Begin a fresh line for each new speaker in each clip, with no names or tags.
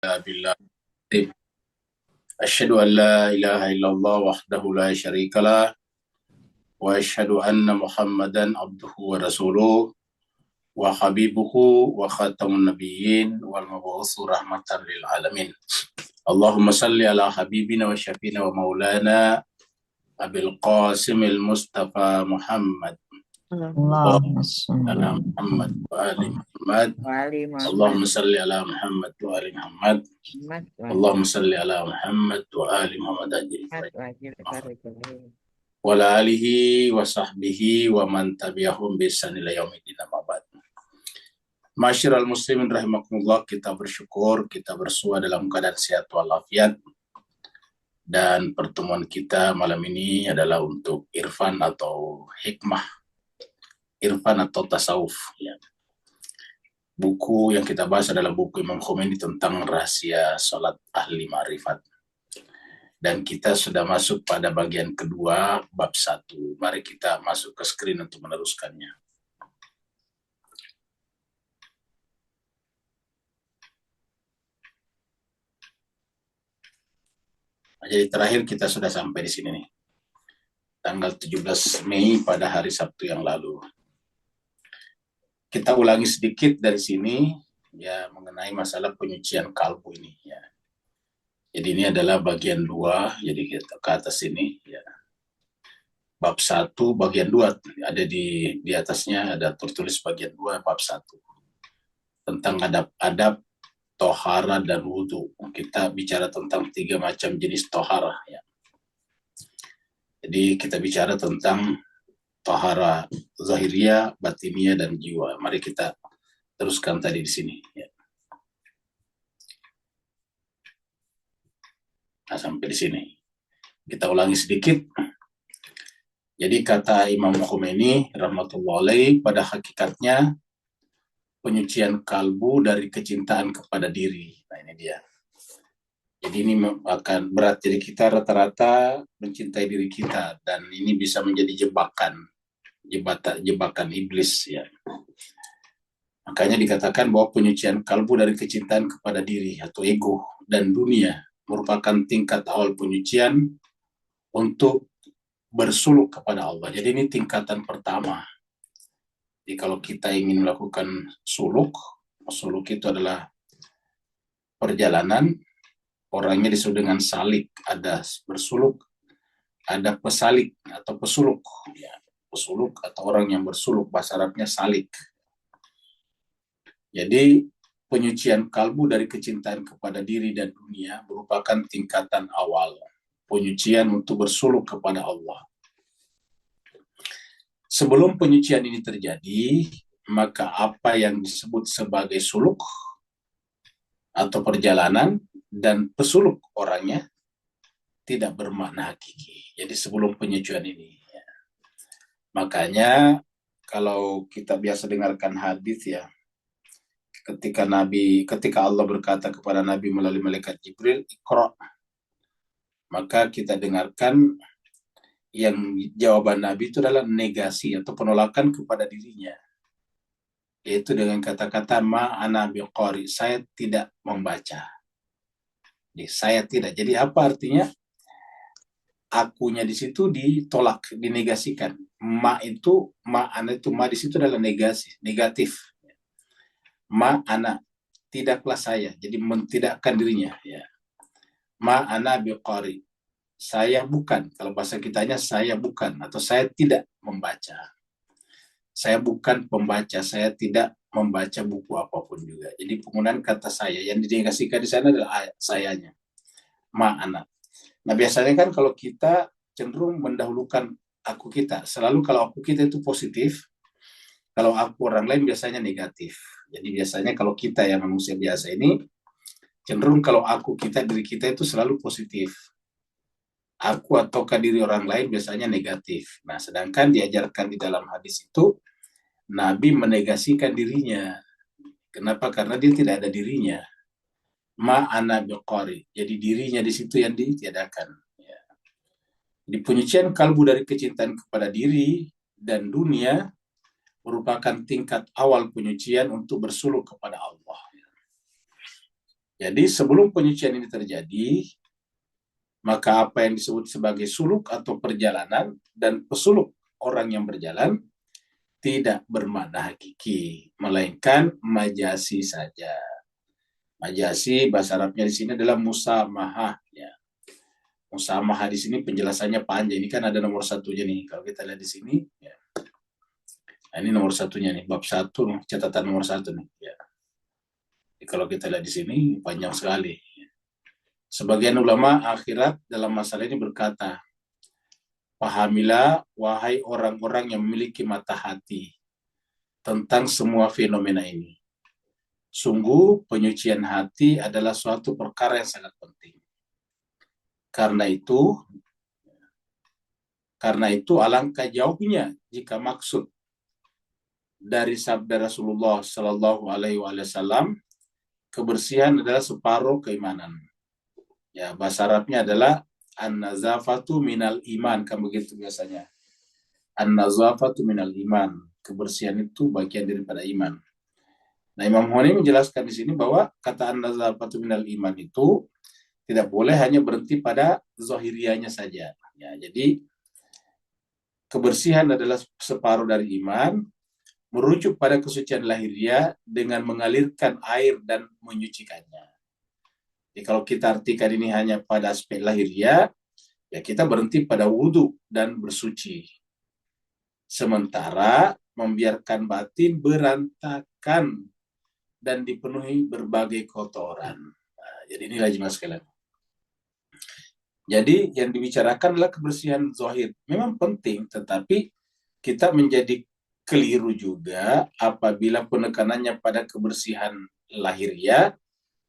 بالله. أشهد أن لا إله إلا الله وحده لا شريك له وأشهد أن محمدا عبده ورسوله وحبيبه وخاتم النبيين والمبعوث رحمة للعالمين. اللهم صل على حبيبنا وشفينا ومولانا أبي القاسم المصطفى محمد. اللهم
اللهم
صل
صل
على
على
محمد وآل
محمد
محمد.
وعلي محمد
اللهم صل على محمد وآل محمد. اللهم صل على محمد وآل محمد أجمعين. وعلى آله وصحبه ومن تبعهم بإحسان إلى يوم الدين. Amma ba'd. Masyiral muslimin rahimakumullah, kita bersyukur, kita bersua dalam keadaan sehat walafiat. Dan pertemuan kita malam ini adalah untuk irfan atau hikmah, irfan atau tasawuf. Ya. Buku yang kita bahas adalah buku Imam Khomeini tentang rahasia salat ahli ma'rifat. Dan kita sudah masuk pada bagian kedua, bab 1. Mari kita masuk ke screen untuk meneruskannya. Nah, jadi terakhir kita sudah sampai di sini nih. Tanggal 17 Mei pada hari Sabtu yang lalu. Kita ulangi sedikit dari sini ya mengenai masalah penyucian kalbu ini ya. Jadi ini adalah bagian 2, jadi kita ke atas ini ya. Bab 1 bagian 2 ada di atasnya ada tertulis bagian 2 bab 1. Tentang adab-adab tohara dan wudhu. Kita bicara tentang 3 macam jenis tohara ya. Jadi kita bicara tentang tohara zahiriyah, batiniyah, dan jiwa. Mari kita teruskan tadi di sini ya. Nah, sampai di sini. Kita ulangi sedikit. Jadi kata Imam Khomeini rahmatullahi alaih, pada hakikatnya penyucian kalbu dari kecintaan kepada diri. Nah, ini dia. Jadi ini akan berat. Jadi kita rata-rata mencintai diri kita dan ini bisa menjadi jebakan iblis ya. Makanya dikatakan bahwa penyucian kalbu dari kecintaan kepada diri atau ego dan dunia merupakan tingkat awal penyucian untuk bersuluk kepada Allah. Jadi ini tingkatan pertama. Jadi kalau kita ingin melakukan suluk itu adalah perjalanan. Orangnya disebut dengan salik, ada bersuluk, ada pesalik atau pesuluk. Ya, pesuluk atau orang yang bersuluk, bahasa Arabnya salik. Jadi penyucian kalbu dari kecintaan kepada diri dan dunia merupakan tingkatan awal penyucian untuk bersuluk kepada Allah. Sebelum penyucian ini terjadi, maka apa yang disebut sebagai suluk atau perjalanan dan pesuluk orangnya tidak bermakna hakiki. Jadi sebelum penyucian ini. Ya. Makanya kalau kita biasa dengarkan hadis ya, ketika Allah berkata kepada Nabi melalui malaikat Jibril, Iqra, maka kita dengarkan yang jawaban Nabi itu adalah negasi atau penolakan kepada dirinya, yaitu dengan kata-kata ma ana biqari, saya tidak membaca. Jadi, saya tidak. Jadi apa artinya? Akunya di situ ditolak, dinegasikan. Ma ana itu ma di situ adalah negasi, negatif. Ma ana, tidaklah saya, jadi mentidakkan dirinya ya. Ma ana biqari, saya bukan, kalau bahasa kitanya saya bukan atau saya tidak membaca. Saya bukan pembaca, saya tidak membaca buku apapun juga. Jadi penggunaan kata saya yang dinegasikan di sana adalah sayanya. Ma ana. Nah biasanya kan kalau kita cenderung mendahulukan aku kita, selalu kalau aku kita itu positif, kalau aku orang lain biasanya negatif. Jadi biasanya kalau kita yang manusia biasa ini, cenderung kalau aku kita, diri kita itu selalu positif. Aku ataukah diri orang lain biasanya negatif. Nah sedangkan diajarkan di dalam hadis itu, Nabi menegasikan dirinya. Kenapa? Karena dia tidak ada dirinya. Ma'ana biqari. Jadi dirinya di situ yang ditiadakan. Ya. Di penyucian kalbu dari kecintaan kepada diri dan dunia merupakan tingkat awal penyucian untuk bersuluk kepada Allah. Jadi sebelum penyucian ini terjadi, maka apa yang disebut sebagai suluk atau perjalanan dan pesuluk orang yang berjalan tidak bermakna hakiki, melainkan majasi saja. Majasi bahasa Arabnya di sini adalah musamahah. Ya. Musamahah di sini penjelasannya panjang. Ini kan ada nomor satunya nih. Kalau kita lihat di sini, ya. Nah, ini nomor satunya nih, bab satu, catatan nomor satu nih. Ya. Jadi kalau kita lihat di sini panjang sekali. Sebagian ulama akhirat dalam masalah ini berkata, pahamilah wahai orang-orang yang memiliki mata hati tentang semua fenomena ini. Sungguh penyucian hati adalah suatu perkara yang sangat penting. Karena itu alangkah jauhnya jika maksud dari sabda Rasulullah Shallallahu Alaihi Wasallam kebersihan adalah separuh keimanan. Ya, bahasa Arabnya adalah an-nazafatu minal iman, kan begitu biasanya. An-nazafatu minal iman, kebersihan itu bagian daripada iman. Nah, Imam Honi menjelaskan di sini bahwa kata an-nazafatu minal iman itu tidak boleh hanya berhenti pada zahirianya saja. Ya, jadi kebersihan adalah separuh dari iman, merujuk pada kesucian lahiriah dengan mengalirkan air dan menyucikannya. Jadi kalau kita artikan ini hanya pada aspek lahiriah, ya kita berhenti pada wudhu dan bersuci. Sementara membiarkan batin berantakan dan dipenuhi berbagai kotoran. Nah, jadi inilah jemaah sekalian. Jadi yang dibicarakan adalah kebersihan zahir. Memang penting, tetapi kita menjadi keliru juga apabila penekanannya pada kebersihan lahiriah,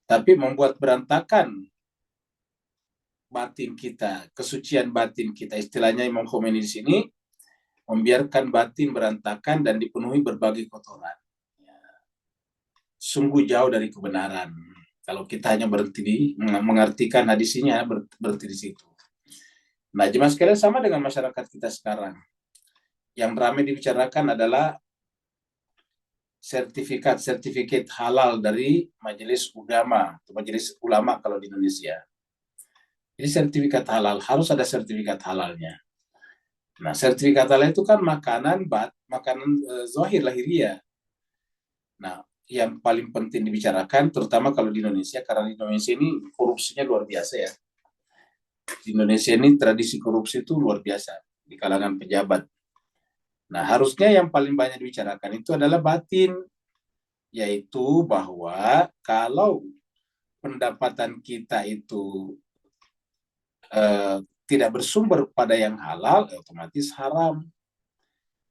tapi membuat berantakan batin kita, kesucian batin kita. Istilahnya Imam Khomeini di sini, membiarkan batin berantakan dan dipenuhi berbagai kotoran. Sungguh jauh dari kebenaran. Kalau kita hanya berhenti di mengartikan hadisnya, berhenti di situ. Nah, jemaah sekalian, sama dengan masyarakat kita sekarang. Yang ramai dibicarakan adalah sertifikat halal dari Majelis Ulama, atau Majelis Ulama kalau di Indonesia. Jadi sertifikat halal, harus ada sertifikat halalnya. Nah, sertifikat halal itu kan makanan zahir lahiriah. Nah, yang paling penting dibicarakan, terutama kalau di Indonesia, karena di Indonesia ini korupsinya luar biasa ya. Di Indonesia ini tradisi korupsi itu luar biasa di kalangan pejabat. Nah, harusnya yang paling banyak dibicarakan itu adalah batin, yaitu bahwa kalau pendapatan kita itu tidak bersumber pada yang halal, otomatis haram.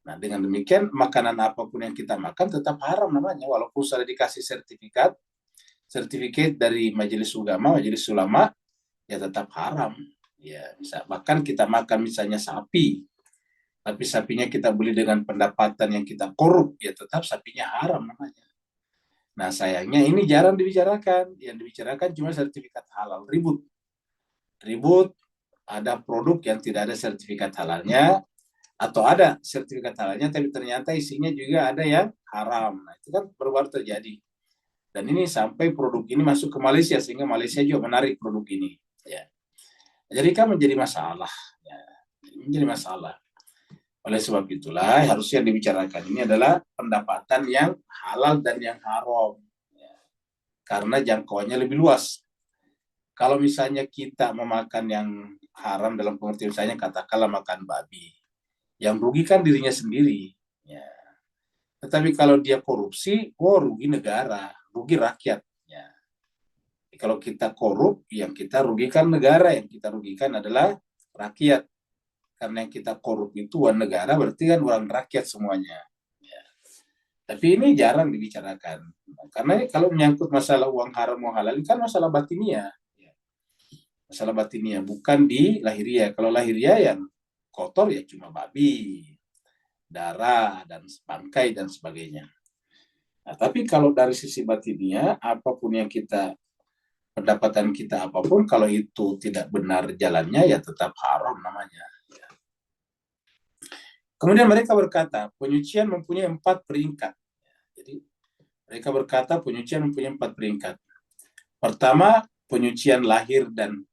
Nah, dengan demikian makanan apapun yang kita makan tetap haram namanya, walaupun sudah dikasih sertifikat dari Majelis Ulama, ya tetap haram. Ya, bahkan kita makan misalnya sapi, tapi sapinya kita beli dengan pendapatan yang kita korup, ya tetap sapinya haram namanya. Nah, sayangnya ini jarang dibicarakan. Yang dibicarakan cuma sertifikat halal. Ribut, ada produk yang tidak ada sertifikat halalnya, atau ada sertifikat halalnya tapi ternyata isinya juga ada yang haram. Nah, itu kan baru-baru terjadi. Dan ini sampai produk ini masuk ke Malaysia, sehingga Malaysia juga menarik produk ini. Ya. Jadi kan menjadi masalah. Ya. Menjadi masalah. Oleh sebab itulah harusnya dibicarakan ini adalah pendapatan yang halal dan yang haram. Ya. Karena jangkauannya lebih luas. Kalau misalnya kita memakan yang haram dalam pengertian misalnya katakanlah makan babi, yang rugi kan dirinya sendiri. Ya. Tetapi kalau dia korupsi, rugi negara, rugi rakyat. Ya. Kalau kita korup, yang kita rugikan negara, yang kita rugikan adalah rakyat. Karena yang kita korup itu uang negara, berarti kan uang rakyat semuanya. Ya. Tapi ini jarang dibicarakan. Karena kalau menyangkut masalah uang haram, uang halal, ini kan masalah batiniah. Ya. Masalah batiniah, bukan di lahiriah. Kalau lahiriah yang kotor ya cuma babi, darah, dan bangkai, dan sebagainya. Nah, tapi kalau dari sisi batiniah, apapun yang pendapatan kita apapun, kalau itu tidak benar jalannya, ya tetap haram namanya. Kemudian mereka berkata, penyucian mempunyai 4 peringkat. Jadi mereka berkata penyucian mempunyai 4 peringkat. Pertama, penyucian lahir dan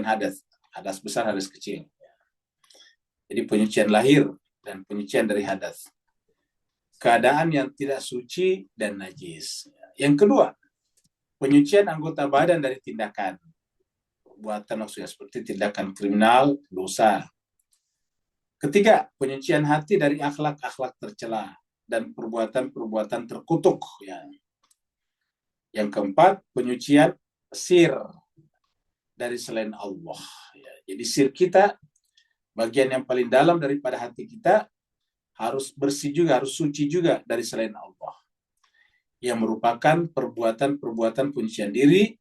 hadas. Hadas besar, hadas kecil. Jadi penyucian lahir dan penyucian dari hadas. Keadaan yang tidak suci dan najis. Yang kedua, penyucian anggota badan dari tindakan. Perbuatan maksudnya seperti tindakan kriminal, dosa. Ketiga, penyucian hati dari akhlak-akhlak tercela dan perbuatan-perbuatan terkutuk. Ya. Yang keempat, penyucian sir dari selain Allah. Ya. Jadi sir kita, bagian yang paling dalam daripada hati kita, harus bersih juga, harus suci juga dari selain Allah. Yang merupakan perbuatan-perbuatan penyucian diri,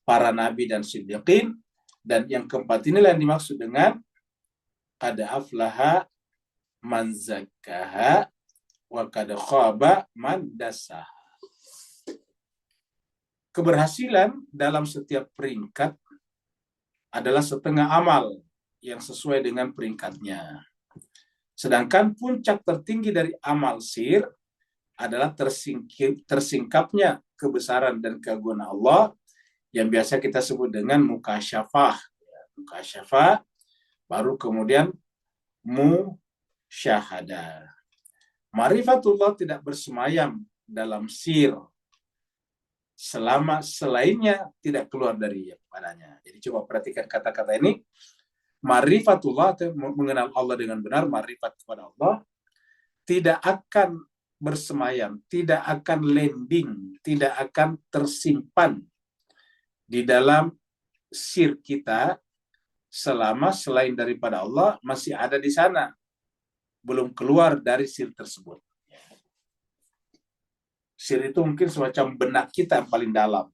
para nabi dan siddiqin. Dan yang keempat inilah yang dimaksud dengan qad aflaha man zakkaha wa qad khaba man dassaha. Keberhasilan dalam setiap peringkat adalah setengah amal yang sesuai dengan peringkatnya. Sedangkan puncak tertinggi dari amal sir adalah tersingkapnya kebesaran dan keagungan Allah yang biasa kita sebut dengan mukasyafah. Mukasyafah, baru kemudian musyahadah. Ma'rifatullah tidak bersemayam dalam sir selama selainnya tidak keluar dari padanya. Jadi coba perhatikan kata-kata ini. Ma'rifatullah, mengenal Allah dengan benar, ma'rifat kepada Allah, tidak akan bersemayam, tidak akan landing, tidak akan tersimpan di dalam sir kita selama selain daripada Allah masih ada di sana, belum keluar dari sir tersebut. Sir itu mungkin semacam benak kita yang paling dalam.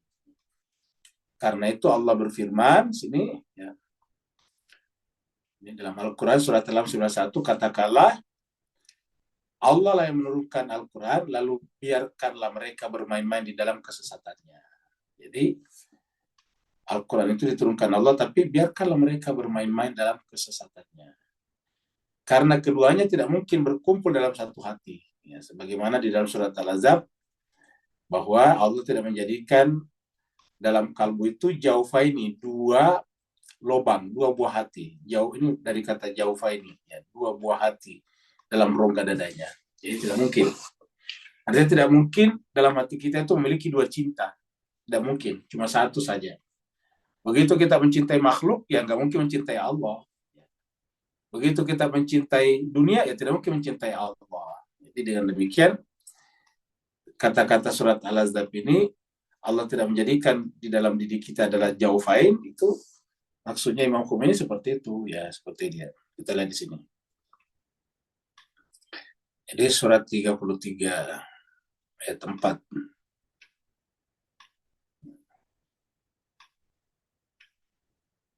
Karena itu Allah berfirman sini, ya, ini dalam Al-Quran surat Al-An'am 91, katakanlah Allah lah yang menurunkan Al-Quran, lalu biarkanlah mereka bermain-main di dalam kesesatannya. Jadi Al-Quran itu diturunkan Allah, tapi biarkanlah mereka bermain-main dalam kesesatannya. Karena keduanya tidak mungkin berkumpul dalam satu hati. Ya, sebagaimana di dalam surat Al-Ahzab, bahwa Allah tidak menjadikan dalam kalbu itu jaufaini, dua lubang, dua buah hati. Jauh ini dari kata jaufaini, ya, dua buah hati dalam rongga dadanya. Jadi tidak mungkin. Artinya tidak mungkin dalam hati kita itu memiliki dua cinta. Tidak mungkin, cuma satu saja. Begitu kita mencintai makhluk, ya nggak mungkin mencintai Allah. Begitu kita mencintai dunia, ya tidak mungkin mencintai Allah. Jadi dengan demikian, kata-kata surat Al-Ahzab ini, Allah tidak menjadikan di dalam diri kita adalah jaufain, itu maksudnya Imam Khomeini seperti itu, ya seperti dia. Kita lihat di sini. Jadi surat 33 ayat 4.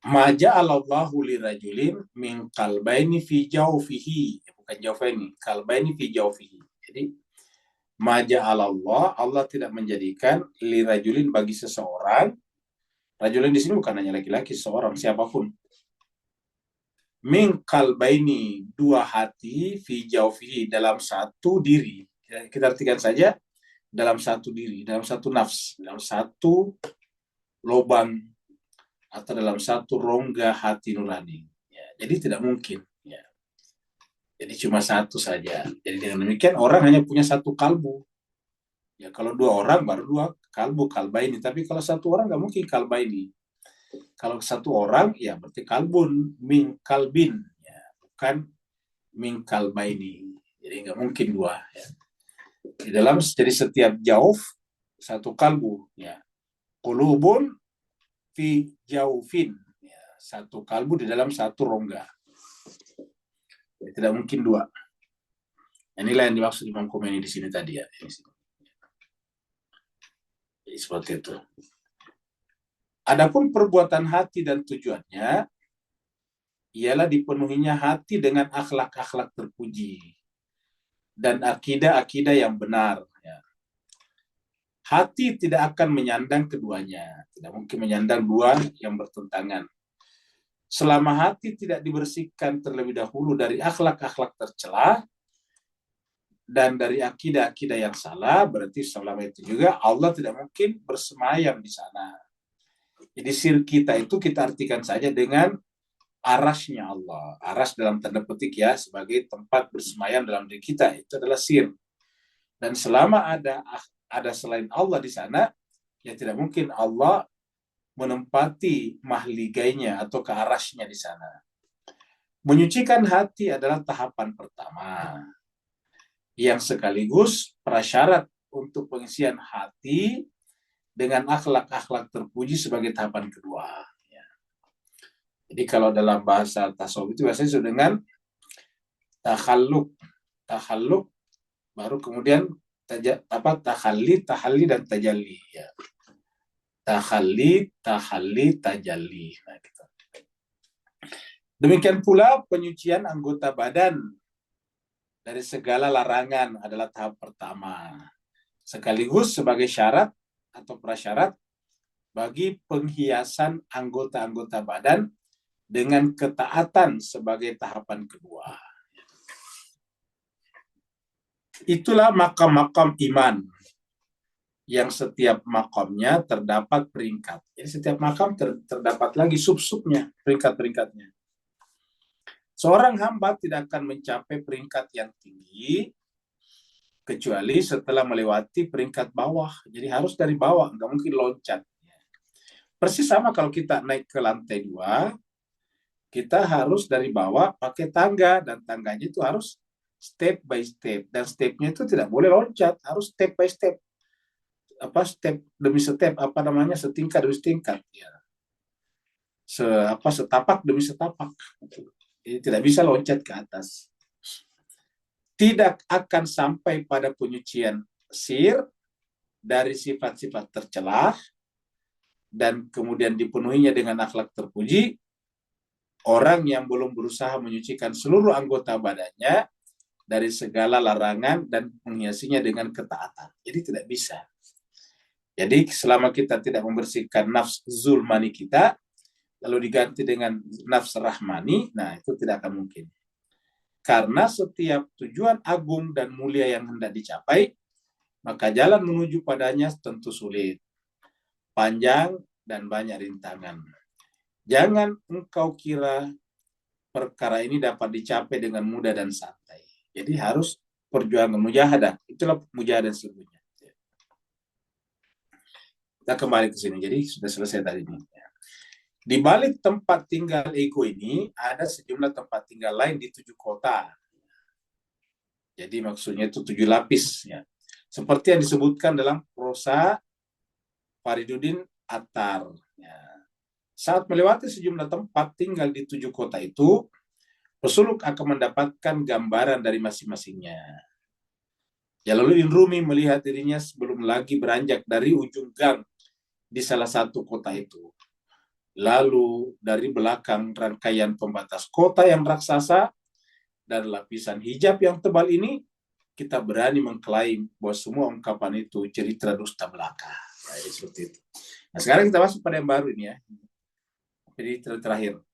Ma ja'alallahu lirajulin min qalbaini fi jawfihi, bukan jawfaini, qalbaini fi jawfihi. Jadi ma ja'alallah, Allah tidak menjadikan lirajulin bagi seseorang. Rajulin di sini bukan hanya laki-laki, seorang siapapun. Min qalbaini, dua hati, fi jawfihi, dalam satu diri. Kita artikan saja dalam satu diri, dalam satu nafs, dalam satu lubang atau dalam satu rongga hati nurani. Ya, jadi tidak mungkin. Ya. Jadi cuma satu saja. Jadi dengan demikian orang hanya punya satu kalbu. Ya kalau dua orang baru dua kalbu, kalbaini. Tapi kalau satu orang nggak mungkin kalbaini. Kalau satu orang ya berarti kalbun, min kalbin. Ya, bukan min kalbaini. Jadi nggak mungkin dua. Ya. Di dalam jadi setiap jauf satu kalbu. Ya. Qulubun fi jaufin, ya, satu kalbu di dalam satu rongga. Ya, tidak mungkin dua. Inilah yang dimaksud Imam Khomeini di sini tadi, ya. Jadi seperti itu. Adapun perbuatan hati dan tujuannya ialah dipenuhinya hati dengan akhlak-akhlak terpuji dan akidah-akidah yang benar. Ya. Hati tidak akan menyandang keduanya. Tidak mungkin menyandang dua yang bertentangan. Selama hati tidak dibersihkan terlebih dahulu dari akhlak-akhlak tercela, dan dari akidah-akidah yang salah, berarti selama itu juga Allah tidak mungkin bersemayam di sana. Jadi sir kita itu kita artikan saja dengan arasnya Allah. Aras dalam tanda petik ya, sebagai tempat bersemayam dalam diri kita, itu adalah sir. Dan selama ada selain Allah di sana, ya tidak mungkin Allah menempati mahligainya atau ke arasnya di sana. Menyucikan hati adalah tahapan pertama, yang sekaligus prasyarat untuk pengisian hati dengan akhlak-akhlak terpuji sebagai tahapan kedua. Ya. Jadi kalau dalam bahasa tasawuf itu biasanya disebut dengan takhalluk, takhalluk, baru kemudian tahalli dan tajalli. Ya. Tahalli, tajalli. Nah, gitu. Demikian pula penyucian anggota badan dari segala larangan adalah tahap pertama, sekaligus sebagai syarat atau prasyarat bagi penghiasan anggota-anggota badan dengan ketaatan sebagai tahapan kedua. Itulah makam-makam iman yang setiap makamnya terdapat peringkat. Jadi setiap makam terdapat lagi sub-subnya, peringkat-peringkatnya. Seorang hamba tidak akan mencapai peringkat yang tinggi kecuali setelah melewati peringkat bawah. Jadi harus dari bawah, nggak mungkin loncat. Persis sama kalau kita naik ke lantai 2, kita harus dari bawah pakai tangga, dan tangganya itu harus step by step, dan stepnya itu tidak boleh loncat, harus step by step, step demi step, setingkat demi setingkat, ya. Setapak demi setapak. Jadi tidak bisa loncat ke atas. Tidak akan sampai pada penyucian sir dari sifat-sifat tercelah dan kemudian dipenuhinya dengan akhlak terpuji orang yang belum berusaha menyucikan seluruh anggota badannya dari segala larangan dan menghiasinya dengan ketaatan. Jadi tidak bisa. Jadi selama kita tidak membersihkan nafs zulmani kita, lalu diganti dengan nafs rahmani, nah itu tidak akan mungkin. Karena setiap tujuan agung dan mulia yang hendak dicapai, maka jalan menuju padanya tentu sulit, panjang, dan banyak rintangan. Jangan engkau kira perkara ini dapat dicapai dengan mudah dan santai. Jadi harus perjuangan mujahadah. Itulah mujahadah sesungguhnya. Kita kembali ke sini. Jadi sudah selesai tadi ini. Di balik tempat tinggal ego ini ada sejumlah tempat tinggal lain di 7 kota. Jadi maksudnya itu 7 lapis. Ya. Seperti yang disebutkan dalam prosa Fariduddin Attar. Ya. Saat melewati sejumlah tempat tinggal di 7 kota itu, pesuluk akan mendapatkan gambaran dari masing-masingnya. Jalaluddin Rumi melihat dirinya sebelum lagi beranjak dari ujung gang di salah satu kota itu. Lalu dari belakang rangkaian pembatas kota yang raksasa dan lapisan hijab yang tebal ini, kita berani mengklaim bahwa semua ungkapan itu cerita dusta belaka. Nah, seperti itu. Nah, sekarang kita masuk pada yang baru ini ya. Jadi terakhir.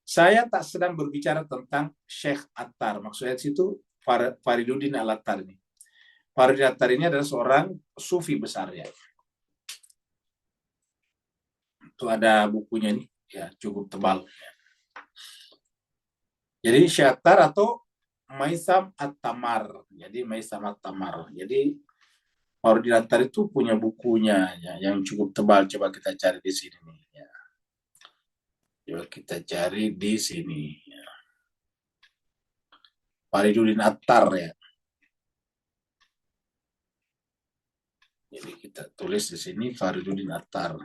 Saya tak sedang berbicara tentang Syekh Attar. Maksudnya di situ Fariduddin Al-Attar ini. Fariduddin Attar ini adalah seorang sufi besar ya. Itu ada bukunya nih, ya cukup tebal. Jadi Syekh Attar atau Maisam At-Tamar. Jadi Maisam At-Tamar. Jadi Fariduddin Attar itu punya bukunya ya, yang cukup tebal. Coba kita cari di sini nih. Ya. Coba kita cari di sini. Ya. Fariduddin Attar ya. Jadi kita tulis di sini Fariduddin Attar.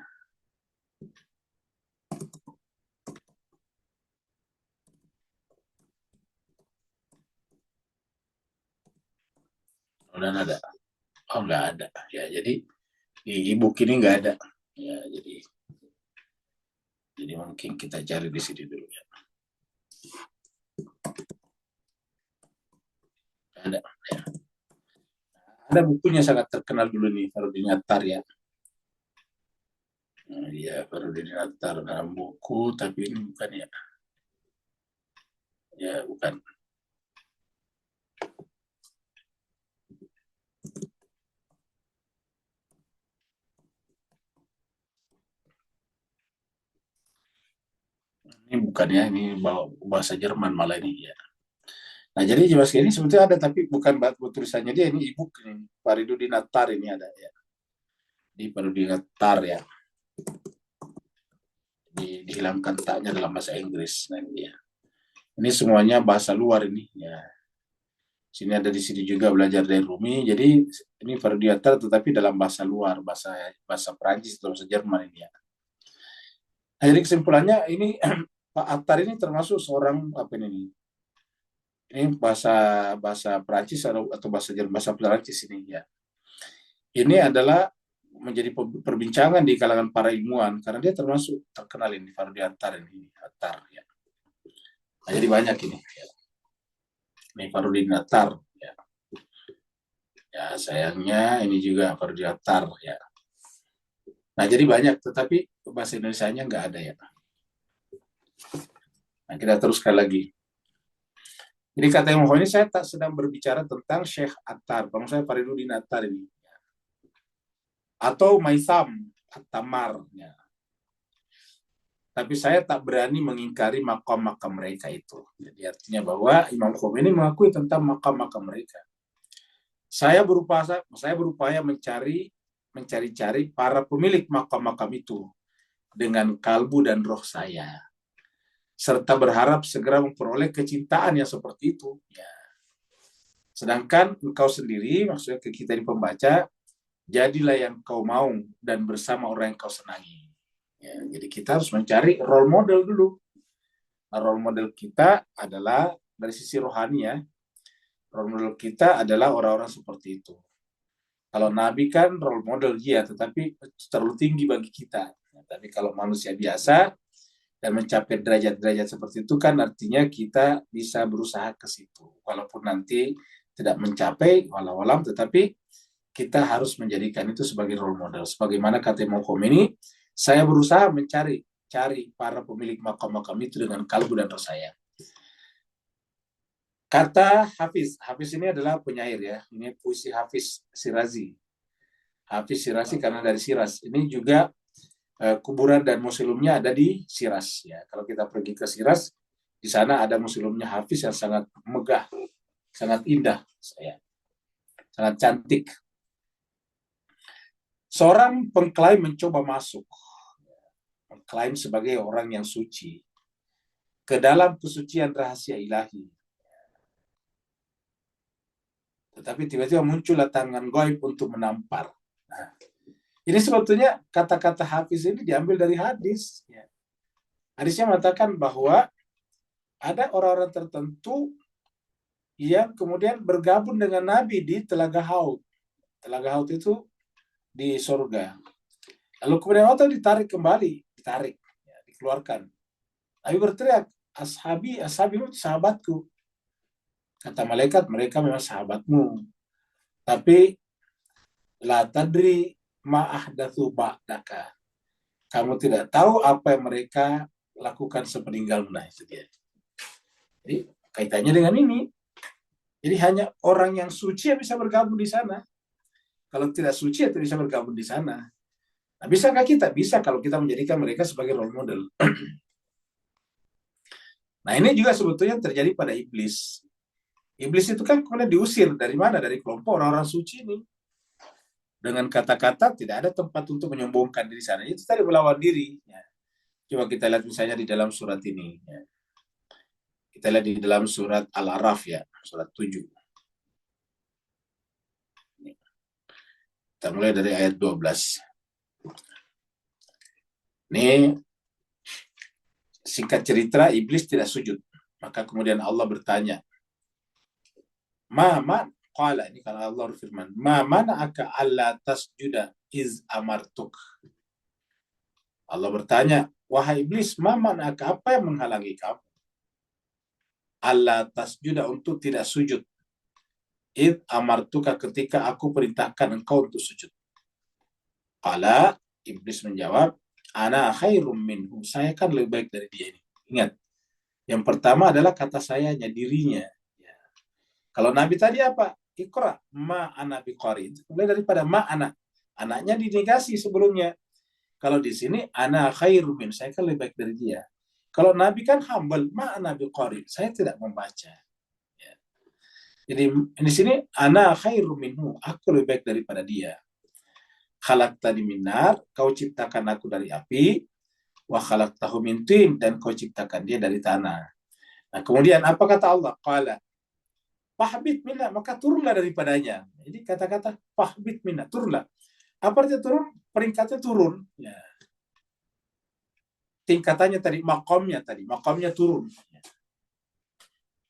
Dan ada, oh nggak ada ya, jadi di e-book ini nggak ada ya, jadi mungkin kita cari di sini dulu ya. Ada ya. Ada bukunya sangat terkenal dulu nih, Fariduddin Attar ya. Nah, ya Fariduddin Attar dalam buku, tapi ini bukan ya. Ya bukan. Ini bukan ya, ini bahasa Jerman malah ini ya. Nah, jadi jelas ini sebetulnya ada, tapi bukan tulisannya dia, ini e-book ini. Faridudin Attar ini ada ya. Di Faridudin Attar ya. Dihilangkan taknya dalam bahasa Inggris. Nah, ini ya. Ini semuanya bahasa luar ini ya. Sini ada di sini juga belajar dari Rumi. Jadi ini Faridudin Attar tetapi dalam bahasa luar, bahasa Perancis atau bahasa Jerman ini ya. Nah, jadi kesimpulannya ini Pak Attar ini termasuk seorang apa ini bahasa bahasa Perancis atau bahasa Jerman, bahasa Perancis ini ya. Ini adalah menjadi perbincangan di kalangan para ilmuwan karena dia termasuk terkenal ini Faridudin Attar ini Attar ya. Nah, jadi banyak ini ya. Ini Faridudin Attar ya. Ya sayangnya ini juga Faridudin Attar ya. Nah jadi banyak tetapi bahasa Indonesianya nggak ada ya. Nah kita teruskan lagi. Jadi kata yang ini saya tak sedang berbicara tentang Syekh Attar, kalau saya Faridudin Attar ini, atau Maisam At-Tamar. Ya. Tapi saya tak berani mengingkari makam-makam mereka itu. Jadi artinya bahwa Imam Khomeini mengakui tentang makam-makam mereka. Saya berupaya mencari-cari para pemilik makam-makam itu dengan kalbu dan roh saya, serta berharap segera memperoleh kecintaan yang seperti itu. Ya. Sedangkan engkau sendiri, maksudnya ke kita di pembaca, jadilah yang kau mau dan bersama orang yang kau senangi. Ya, jadi kita harus mencari role model dulu. Nah, role model kita adalah dari sisi rohani ya. Role model kita adalah orang-orang seperti itu. Kalau Nabi kan role model ya, tetapi terlalu tinggi bagi kita. Nah, tapi kalau manusia biasa dan mencapai derajat-derajat seperti itu kan artinya kita bisa berusaha ke situ. Walaupun nanti tidak mencapai, walau alam, tetapi kita harus menjadikan itu sebagai role model. Sebagaimana kata Imam Khomeini, saya berusaha cari para pemilik makam-makam itu dengan kalbu dan roh saya. Kata Hafiz ini adalah penyair ya. Ini puisi Hafiz Shirazi. Hafiz Shirazi karena dari Shiraz. Ini juga kuburan dan museumnya ada di Shiraz ya. Kalau kita pergi ke Shiraz, di sana ada museumnya Hafiz yang sangat megah, sangat indah, sangat cantik. Seorang pengklaim mencoba masuk, mengklaim sebagai orang yang suci, ke dalam kesucian rahasia ilahi. Tetapi tiba-tiba muncullah tangan gaib untuk menampar. Nah, ini sebetulnya kata-kata Hafiz ini diambil dari hadis. Hadisnya mengatakan bahwa ada orang-orang tertentu yang kemudian bergabung dengan Nabi di Telaga Haud. Telaga Haud itu di surga. Lalu kemudian waktu dikeluarkan. Nabi berteriak, ashabi itu sahabatku. Kata malaikat, mereka memang sahabatmu. Tapi la tadri ma'ahdatsu ba'daka. Kamu tidak tahu apa yang mereka lakukan sepeninggalmu. Nah, itu dia. Jadi kaitannya dengan ini. Jadi hanya orang yang suci yang bisa bergabung di sana. Kalau tidak suci, tidak bisa bergabung di sana. Nah, bisakah kita? Bisa kalau kita menjadikan mereka sebagai role model. Nah, ini juga sebetulnya terjadi pada iblis. Iblis itu kan kemudian diusir dari mana? Dari kelompok orang-orang suci ini. Dengan kata-kata tidak ada tempat untuk menyombongkan diri sana. Itu tadi melawan diri. Ya. Coba kita lihat misalnya di dalam surat ini. Ya. Kita lihat di dalam surat Al-Araf ya, surat 7. Kita mulai dari ayat 12. Ini singkat cerita, iblis tidak sujud. Maka kemudian Allah bertanya, qala, ini kalau Allah berfirman, ma mana'aka alla tasjuda iz amartuk. Allah bertanya, wahai iblis, ma mana'aka, apa yang menghalangi kamu? Alla tasjuda, untuk tidak sujud. Iz amartuka, ketika aku perintahkan engkau untuk sujud. Qala, iblis menjawab, ana khairum minhu, saya kan lebih baik dari dia ini. Ingat, yang pertama adalah kata sayanya, dirinya. Ya. Kalau Nabi tadi apa? Iqra, ma ana biqari. Mulai daripada ma ana. Anaknya dinegasi sebelumnya. Kalau di sini, ana khairum min, saya kan lebih baik dari dia. Kalau Nabi kan humble, ma'ana biqari, saya tidak membaca. Ya. Jadi di sini ana khairu minhu, aku lebih baik daripada dia. Khalaqtani min nar, kau ciptakan aku dari api, wa khalaqtahu min tin, dan kau ciptakan dia dari tanah. Nah, kemudian apa kata Allah? Qala fahbit minna, maka turunlah daripadanya. Jadi kata-kata fahbit minna, turunlah. Apa artinya turun? Peringkatnya turun. Ya. Tingkatannya tadi, makomnya turun.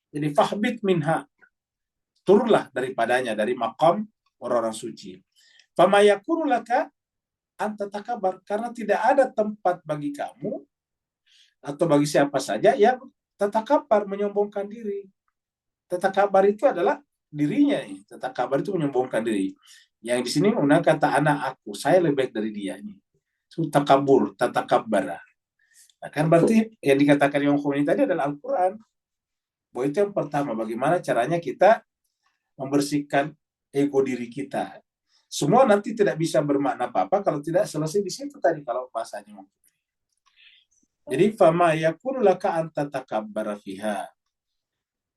Jadi fahbit minha, turunlah daripadanya, dari makom orang-orang suci. Fama yakunu laka anta takabar, karena tidak ada tempat bagi kamu atau bagi siapa saja yang tatakabar, menyombongkan diri. Tatakabar itu adalah dirinya. Tatakabar itu menyombongkan diri. Yang di sini menggunakan kata anak aku, saya lebih baik dari dia. Itu takabur, tatakabara. Nah, kan berarti yang dikatakan Imam Khomeini tadi adalah Al-Quran. Bahwa itu yang pertama, bagaimana caranya kita membersihkan ego diri kita. Semua nanti tidak bisa bermakna apa-apa kalau tidak selesai di situ tadi, kalau bahasanya. Jadi, fama yakun laka anta takabbara fiha.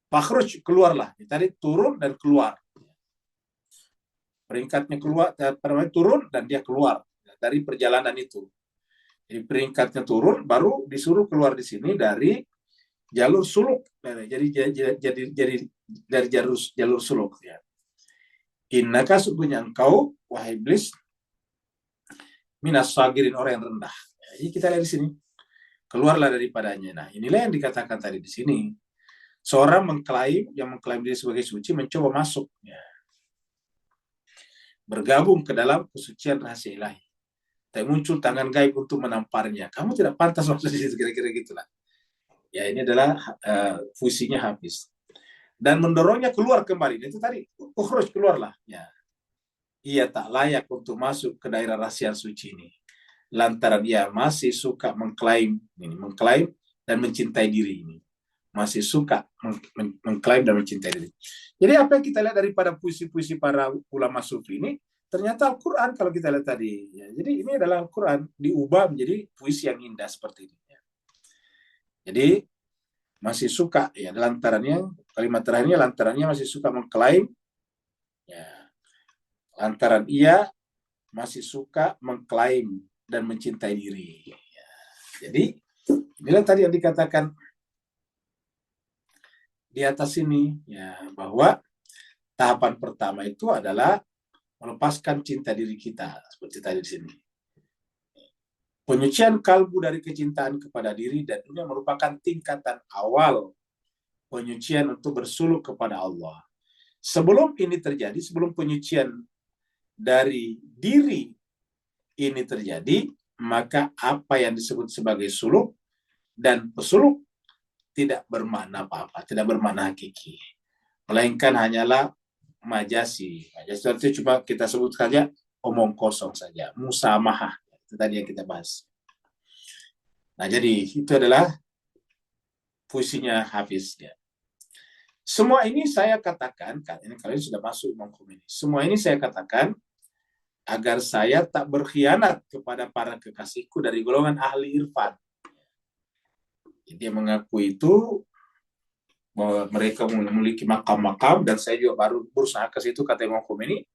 Fakhruj, keluarlah. Tadi turun dan keluar. Peringkatnya keluar, turun dan dia keluar dari perjalanan itu. Jadi peringkatnya turun, baru disuruh keluar di sini dari jalur suluk. Jadi dari jalur suluk. Ya. Innaka, sungguhnya engkau, wahai iblis, minas sagirin, orang yang rendah. Jadi kita lihat di sini, keluarlah daripadanya. Nah, inilah yang dikatakan tadi di sini. Seorang yang mengklaim diri sebagai suci, mencoba masuk, ya, bergabung ke dalam kesucian rahasia ilahi. Tapi muncul tangan gaib untuk menamparnya. Kamu tidak pantas masuk di situ, kira-kira gitulah. Ya, ini adalah fusinya habis. Dan mendorongnya keluar kembali. Itu tadi, ukhruj, keluarlah. Ya. Ia tak layak untuk masuk ke daerah rahasia suci ini. Lantaran ia masih suka mengklaim dan mencintai diri ini. Masih suka mengklaim dan mencintai diri. Jadi apa yang kita lihat daripada puisi-puisi para ulama sufi ini, ternyata Al-Quran kalau kita lihat tadi. Ya, jadi ini adalah Al-Quran diubah menjadi puisi yang indah seperti ini. Ya. Jadi masih suka, ya, lantarannya, kalimat terakhirnya, lantarannya masih suka mengklaim, ya, lantaran ia masih suka mengklaim dan mencintai diri. Ya. Jadi inilah tadi yang dikatakan di atas ini, ya, bahwa tahapan pertama itu adalah melepaskan cinta diri kita, seperti tadi di sini. Penyucian kalbu dari kecintaan kepada diri dan dunia merupakan tingkatan awal penyucian untuk bersuluk kepada Allah. Sebelum ini terjadi, sebelum penyucian dari diri ini terjadi, maka apa yang disebut sebagai suluk dan pesuluk tidak bermakna apa-apa, tidak bermakna hakiki. Melainkan hanyalah majasi. Majasi itu cuma kita sebut saja omong kosong saja, musamahah. Itu tadi yang kita bahas. Nah, jadi itu adalah puisinya Hafiz. Ya. Semua ini saya katakan, ini kalian sudah masuk Imam Khomeini. Semua ini saya katakan agar saya tak berkhianat kepada para kekasihku dari golongan ahli irfan. Dia mengaku itu bahwa mereka memiliki makam-makam, dan saya juga baru berusaha ke situ, kata Imam Khomeini.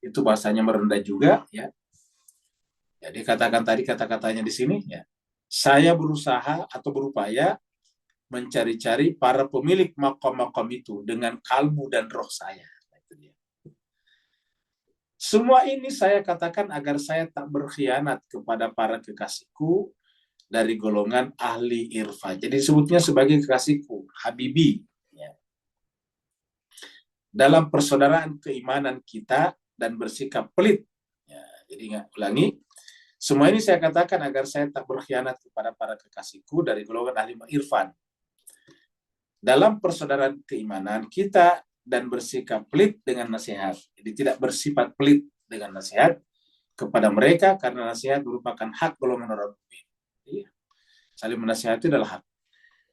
Itu bahasanya merendah juga, ya. Jadi katakan tadi kata-katanya di sini, ya. Saya berusaha atau berupaya mencari-cari para pemilik makam-makam itu dengan kalbu dan roh saya. Itu dia. Semua ini saya katakan agar saya tak berkhianat kepada para kekasihku dari golongan ahli irfan. Jadi disebutnya sebagai kekasihku, Habibi. Ya. Dalam persaudaraan keimanan kita dan bersikap pelit. Ya, jadi ulangi. Semua ini saya katakan agar saya tak berkhianat kepada para kekasihku dari golongan ahli irfan. Dalam persaudaraan keimanan kita dan bersikap pelit dengan nasihat. Jadi tidak bersifat pelit dengan nasihat kepada mereka, karena nasihat merupakan hak golongan orang mukmin. Saling menasihati adalah hak.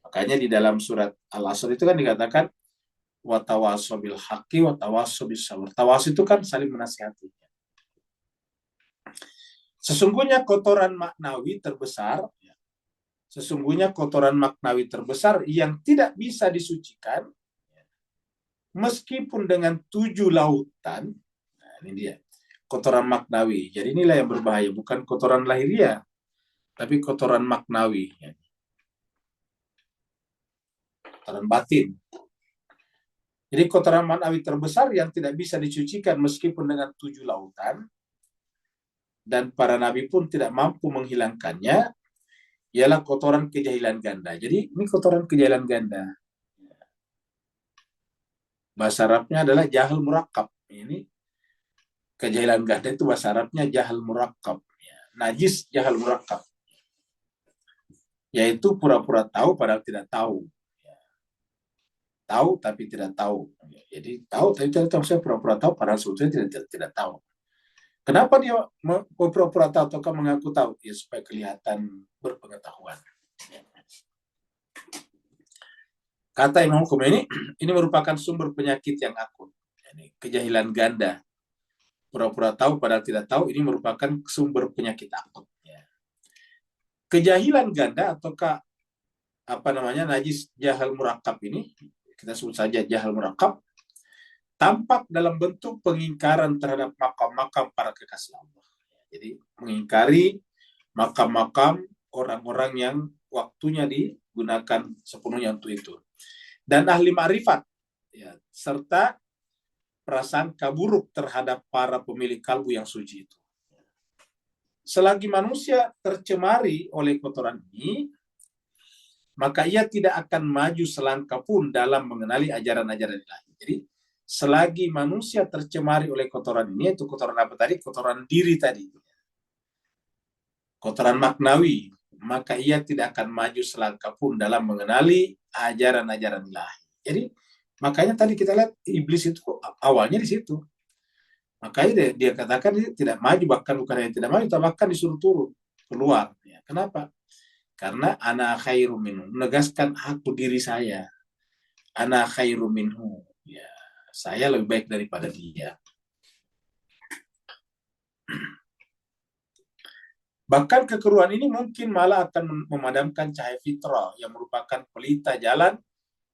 Makanya di dalam surat Al-Asr itu kan dikatakan watawasaw bil haqqi watawasaw bis sabr. Tawas itu kan saling menasihati. Sesungguhnya kotoran maknawi terbesar, Sesungguhnya kotoran maknawi terbesar yang tidak bisa disucikan meskipun dengan 7 lautan. Nah, ini dia kotoran maknawi. Jadi inilah yang berbahaya, bukan kotoran lahiriah, tapi kotoran maknawi, kotoran batin. Jadi kotoran maknawi terbesar yang tidak bisa dicucikan meskipun dengan 7 lautan, dan para nabi pun tidak mampu menghilangkannya, ialah kotoran kejahilan ganda. Jadi ini kotoran kejahilan ganda. Bahasa Arabnya adalah jahal murakkab. Ini kejahilan ganda itu bahasa Arabnya jahal murakkab. Najis jahal murakkab. Yaitu pura-pura tahu padahal tidak tahu. Tahu tapi tidak tahu. Jadi tahu tapi tidak tahu. Saya pura-pura tahu padahal sebetulnya tidak tahu. Kenapa dia pura-pura tahu atau mengaku tahu? Ya supaya kelihatan berpengetahuan. Kata Imam Khomeini, ini merupakan sumber penyakit yang akut. Kejahilan ganda. Pura-pura tahu padahal tidak tahu, ini merupakan sumber penyakit akut. Kejahilan ganda ataukah najis jahal murakkab ini, kita sebut saja jahal murakkab, tampak dalam bentuk pengingkaran terhadap makam-makam para kekasih Allah. Jadi mengingkari makam-makam orang-orang yang waktunya digunakan sepenuhnya untuk itu. Dan ahli ma'rifat, serta prasangka buruk terhadap para pemilik kalbu yang suci itu. Selagi manusia tercemari oleh kotoran ini, maka ia tidak akan maju selangkah pun dalam mengenali ajaran-ajaran ilahi. Jadi, selagi manusia tercemari oleh kotoran ini, itu kotoran apa tadi? Kotoran diri tadi. Kotoran maknawi, maka ia tidak akan maju selangkah pun dalam mengenali ajaran-ajaran ilahi. Jadi, makanya tadi kita lihat iblis itu awalnya di situ. Makanya dia katakan dia tidak maju, bahkan bukan yang tidak maju, bahkan disuruh turun keluar. Kenapa? Karena ana khairu minhu, menegaskan aku diri saya. Ana khairu minhu. Ya, saya lebih baik daripada dia. Bahkan kekeruan ini mungkin malah akan memadamkan cahaya fitrah yang merupakan pelita jalan,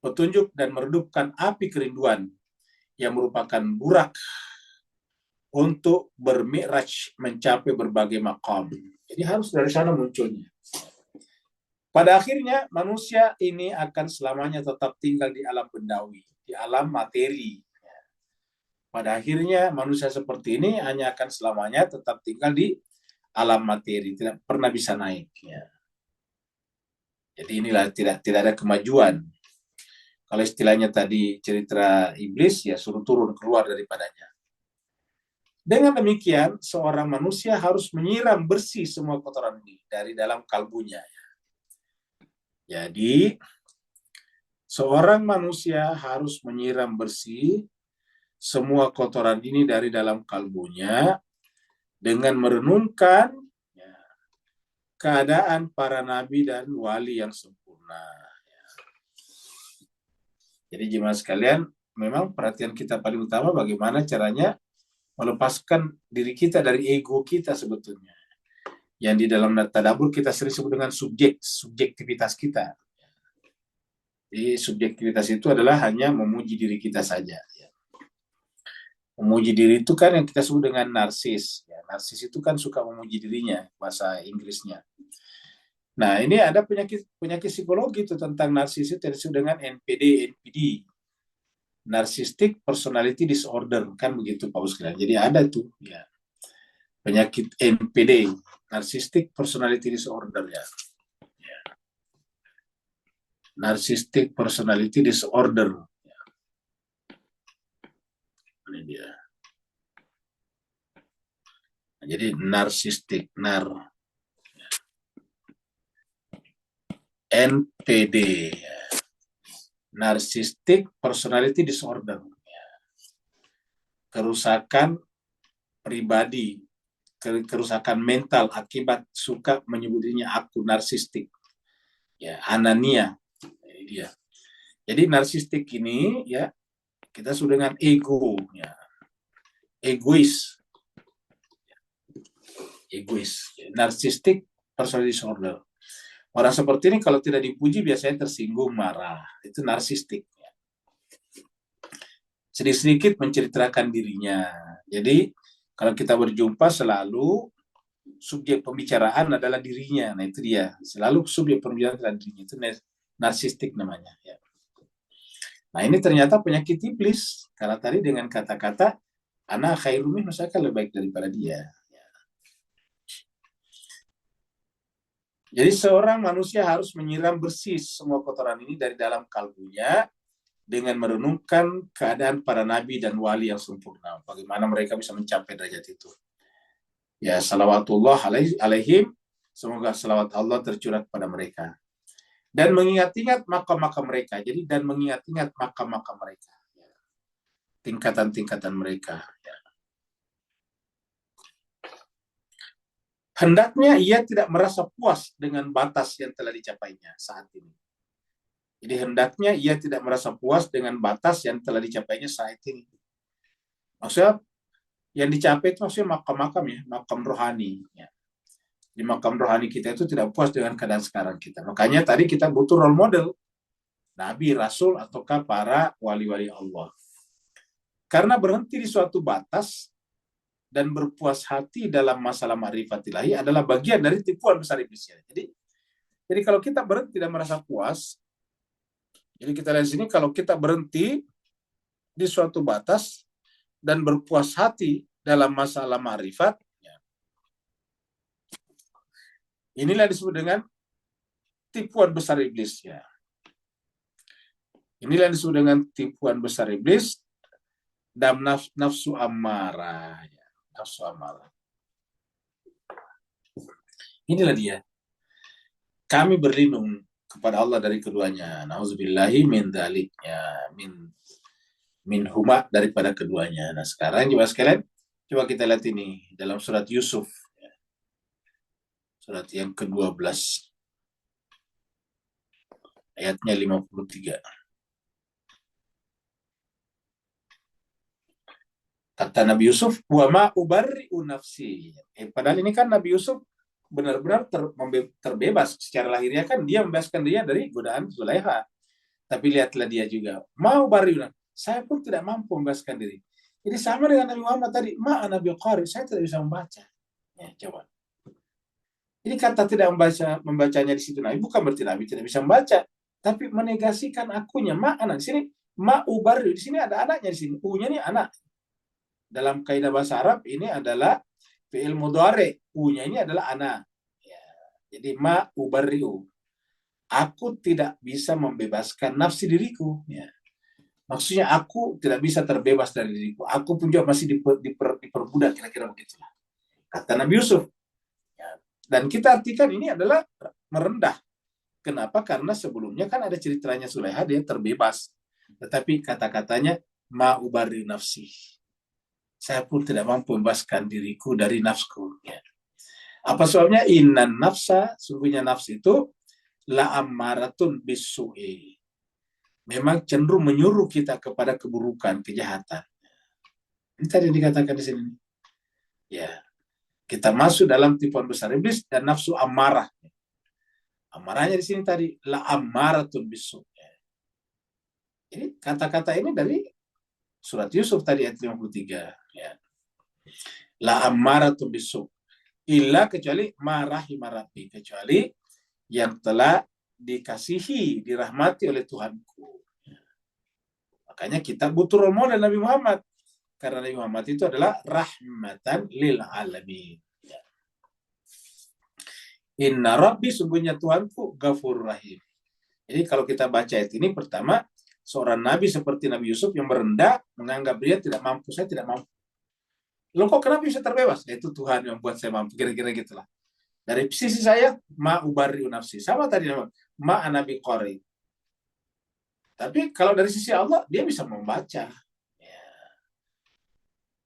petunjuk, dan meredupkan api kerinduan yang merupakan burak untuk bermi'raj mencapai berbagai maqam. Jadi harus dari sana munculnya. Pada akhirnya manusia ini akan selamanya tetap tinggal di alam bendawi, di alam materi. Pada akhirnya manusia seperti ini hanya akan selamanya tetap tinggal di alam materi, tidak pernah bisa naik. Jadi inilah tidak ada kemajuan. Kalau istilahnya tadi cerita iblis, ya suruh turun keluar daripadanya. Dengan demikian, seorang manusia harus menyiram bersih semua kotoran ini dari dalam kalbunya. Jadi, seorang manusia harus menyiram bersih semua kotoran ini dari dalam kalbunya dengan merenungkan keadaan para nabi dan wali yang sempurna. Jadi jemaah sekalian, memang perhatian kita paling utama bagaimana caranya melepaskan diri kita dari ego kita sebetulnya. Yang di dalam tadabbur kita sering sebut dengan subjektivitas kita. Jadi subjektivitas itu adalah hanya memuji diri kita saja. Memuji diri itu kan yang kita sebut dengan narsis. Narsis itu kan suka memuji dirinya, bahasa Inggrisnya. Nah, ini ada penyakit psikologi itu tentang narsis itu disebut dengan NPD. Narcissistic Personality Disorder, kan begitu Pak Sekalian. Jadi ada tuh ya penyakit NPD, Narcissistic Personality Disorder ya. Narcissistic Personality Disorder. Ini dia. Jadi narcissistic, NPD, Narcissistic Personality Disorder, kerusakan pribadi, kerusakan mental akibat suka menyebut dirinya aku narsistik, ya anania, ini dia. Jadi narsistik ini ya kita sudah dengan ego, ya egois, Narcissistic Personality Disorder. Orang seperti ini kalau tidak dipuji biasanya tersinggung, marah. Itu narsistik. Sedikit-sedikit menceritakan dirinya. Jadi kalau kita berjumpa selalu subjek pembicaraan adalah dirinya. Nah itu dia. Selalu subjek pembicaraan adalah dirinya. Itu narsistik namanya. Ya. Nah ini ternyata penyakit iblis. Karena tadi dengan kata-kata, ana khairum minhu, saya kan lebih baik daripada dia. Jadi seorang manusia harus menyiram bersih semua kotoran ini dari dalam kalbunya dengan merenungkan keadaan para nabi dan wali yang sempurna. Bagaimana mereka bisa mencapai derajat itu. Ya, salawatullah alaihim, semoga salawat Allah tercurah kepada mereka. Dan mengingat-ingat makam-makam mereka. Jadi, dan mengingat-ingat makam-makam mereka. Tingkatan-tingkatan mereka. Ya. Hendaknya ia tidak merasa puas dengan batas yang telah dicapainya saat ini. Jadi hendaknya ia tidak merasa puas dengan batas yang telah dicapainya saat ini. Maksudnya yang dicapai itu maksudnya makam-makam ya, makam rohani. Ya. Di makam rohani kita itu tidak puas dengan keadaan sekarang kita. Makanya tadi kita butuh role model. Nabi, Rasul, ataukah para wali-wali Allah. Karena berhenti di suatu batas dan berpuas hati dalam masalah ma'rifat ilahi adalah bagian dari tipuan besar iblis. Jadi kalau kita berhenti dan merasa puas, jadi kita lihat sini, kalau kita berhenti di suatu batas dan berpuas hati dalam masalah ma'rifat, ya, inilah disebut dengan tipuan besar iblis. Ya. Inilah disebut dengan tipuan besar iblis dan nafsu amarah. Ya. Nafsu amarah. Inilah dia. Kami berlindung kepada Allah dari keduanya. Nauzubillahi min dzalik. Ya, min huma, daripada keduanya. Nah sekarang coba sekalian, coba kita lihat ini dalam surat Yusuf, surat yang ke-12 ayatnya 53. Kata Nabi Yusuf, wa ma ubarri'u nafsi. Padahal ini kan Nabi Yusuf benar-benar terbebas secara lahiriah, kan dia membebaskan dia dari godaan Zulaiha. Tapi lihatlah dia juga, mau bariuna, saya pun tidak mampu membebaskan diri. Jadi sama dengan Nabi Muhammad tadi, ma'ana biqari, saya tidak bisa membaca. Ya, coba. Ini kata tidak membacanya di situ Nabi bukan berarti Nabi tidak bisa membaca, tapi menegasikan akunya. Ma'ana di sini, ma'ubari, di sini ada anaknya di sini. U-nya ini anak. Dalam kaidah bahasa Arab ini adalah fi'il mudhari, U-nya ini adalah anak. Ya. Jadi ma'ubari'u. Aku tidak bisa membebaskan nafsi diriku. Ya. Maksudnya aku tidak bisa terbebas dari diriku. Aku pun juga masih diperbudak, kira-kira begitulah. Kata Nabi Yusuf. Ya. Dan kita artikan ini adalah merendah. Kenapa? Karena sebelumnya kan ada ceritanya Sulaiha, dia terbebas. Tetapi kata-katanya, ma'ubari nafsi. Saya pun tidak mampu membebaskan diriku dari nafsku. Ya. Apa soalnya? Innan nafsa, sungguhnya nafs itu, la ammaratun bisu'i. Memang cenderung menyuruh kita kepada keburukan, kejahatan. Ini tadi dikatakan di sini. Ya, kita masuk dalam tipuan besar iblis dan nafsu amarah. Amarahnya di sini tadi, la ammaratun bisu. Ini kata-kata ini dari surat Yusuf tadi ayat 53. Ya. La ammaratun bisu. Illa, kecuali marahi marabi, kecuali yang telah dikasihi, dirahmati oleh Tuhanku. Makanya kita butuh role model Nabi Muhammad. Karena Nabi Muhammad itu adalah rahmatan lil alamin. Ya. Inna Rabbi, sungguhnya Tuhanku, Ghafur Rahim. Jadi kalau kita baca ayat ini, pertama, seorang Nabi seperti Nabi Yusuf yang merendah, menganggap dia tidak mampu, saya tidak mampu. Loh kok kenapa bisa terbebas? Itu Tuhan yang buat saya mampu, kira-kira gitulah. Dari sisi saya, ma ubari'u nafsi. Sama tadi, ma anabi qari. Tapi kalau dari sisi Allah, dia bisa membaca. Ya.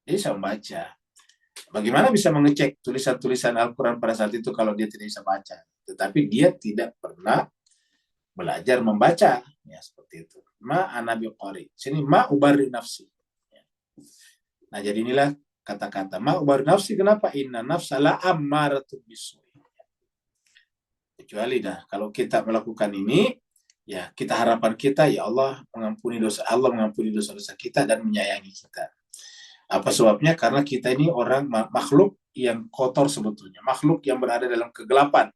Dia bisa membaca. Bagaimana bisa mengecek tulisan-tulisan Al-Quran pada saat itu kalau dia tidak bisa baca? Tetapi dia tidak pernah belajar membaca. Ya, seperti itu. Ma anabi qari. Sini ma ubari nafsi. Ya. Nah, jadi inilah kata-kata ma ubari nafsi. Kenapa? Inna nafsa la ammaratun bisu. Kecuali kalau kita melakukan ini, ya kita harapan kita ya Allah mengampuni dosa-dosa kita dan menyayangi kita. Apa sebabnya? Karena kita ini orang makhluk yang kotor sebetulnya, makhluk yang berada dalam kegelapan.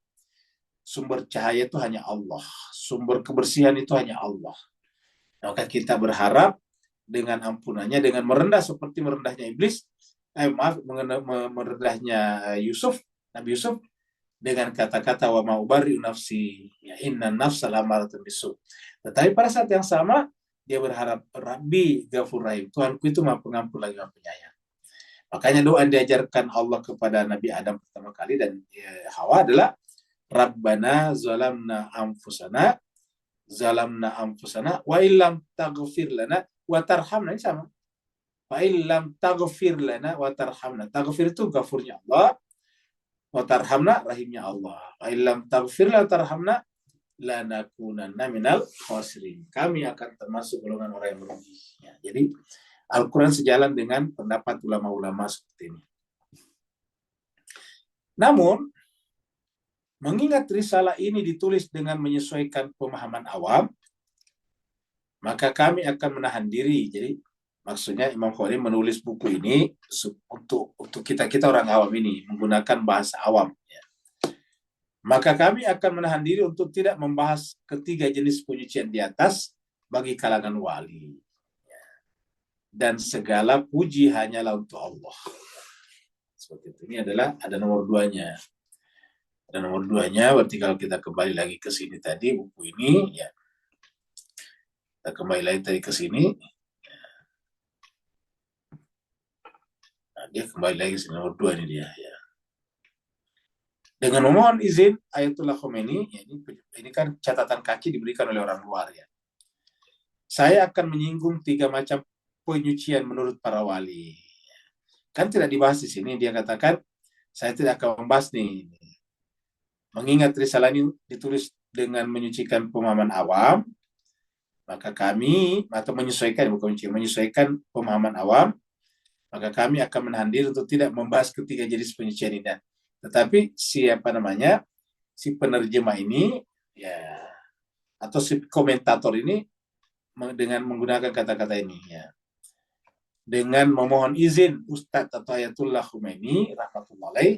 Sumber cahaya itu hanya Allah, sumber kebersihan itu hanya Allah. Maka kita berharap dengan ampunannya, dengan merendah seperti merendahnya iblis, merendahnya Nabi Yusuf, dengan kata-kata wa ma'ubari nafsi, ya inna nafsa lamaratun bisu. Tetapi pada saat yang sama, dia berharap, Rabbi Ghafur Rahim, Tuhanku itu maha pengampun lagi maha penyayang. Makanya doa yang diajarkan Allah kepada Nabi Adam pertama kali dan Hawa adalah Rabbana zalamna anfusana wa illam taghfir lana wa tarhamna. Ini sama. Wa illam taghfir lana wa tarhamna. Taghfir itu ghafurnya Allah, wa tarhamna rahimnya Allah. Wa illam taghfir lana tarhamna lanakunanna minal khasirin. Kami akan termasuk golongan orang yang merugi. Ya, jadi Al-Quran sejalan dengan pendapat ulama-ulama seperti ini. Namun, mengingat risalah ini ditulis dengan menyesuaikan pemahaman awam, maka kami akan menahan diri. Jadi maksudnya Imam Khawarizmi menulis buku ini untuk kita orang awam ini menggunakan bahasa awam. Ya. Maka kami akan menahan diri untuk tidak membahas ketiga jenis penyucian di atas bagi kalangan wali. Ya. Dan segala puji hanyalah untuk Allah. Seperti itu. Ini ada nomor 2-nya. Ada nomor 2-nya, berarti kalau kita kembali lagi ke sini tadi, buku ini, ya. Kita kembali lagi tadi ke sini. Nah, dia kembali lagi ke nomor 2 ini dia. Ya. Dengan memohon izin Ayatullah Khomeini, ya ini kan catatan kaki diberikan oleh orang luar ya. Saya akan menyinggung 3 macam penyucian menurut para wali. Kan tidak dibahas di sini, dia katakan, saya tidak akan membahas nih. Mengingat risalah ini ditulis dengan menyucikan pemahaman awam, maka kami, atau menyesuaikan pemahaman awam, maka kami akan menahan diri untuk tidak membahas ketiga jenis penyucian ini. Tetapi si penerjemah ini, ya, atau si komentator ini dengan menggunakan kata-kata ini, ya. Dengan memohon izin Ustadz atau Ayatullah Khomeini, rahmatullahi alaih,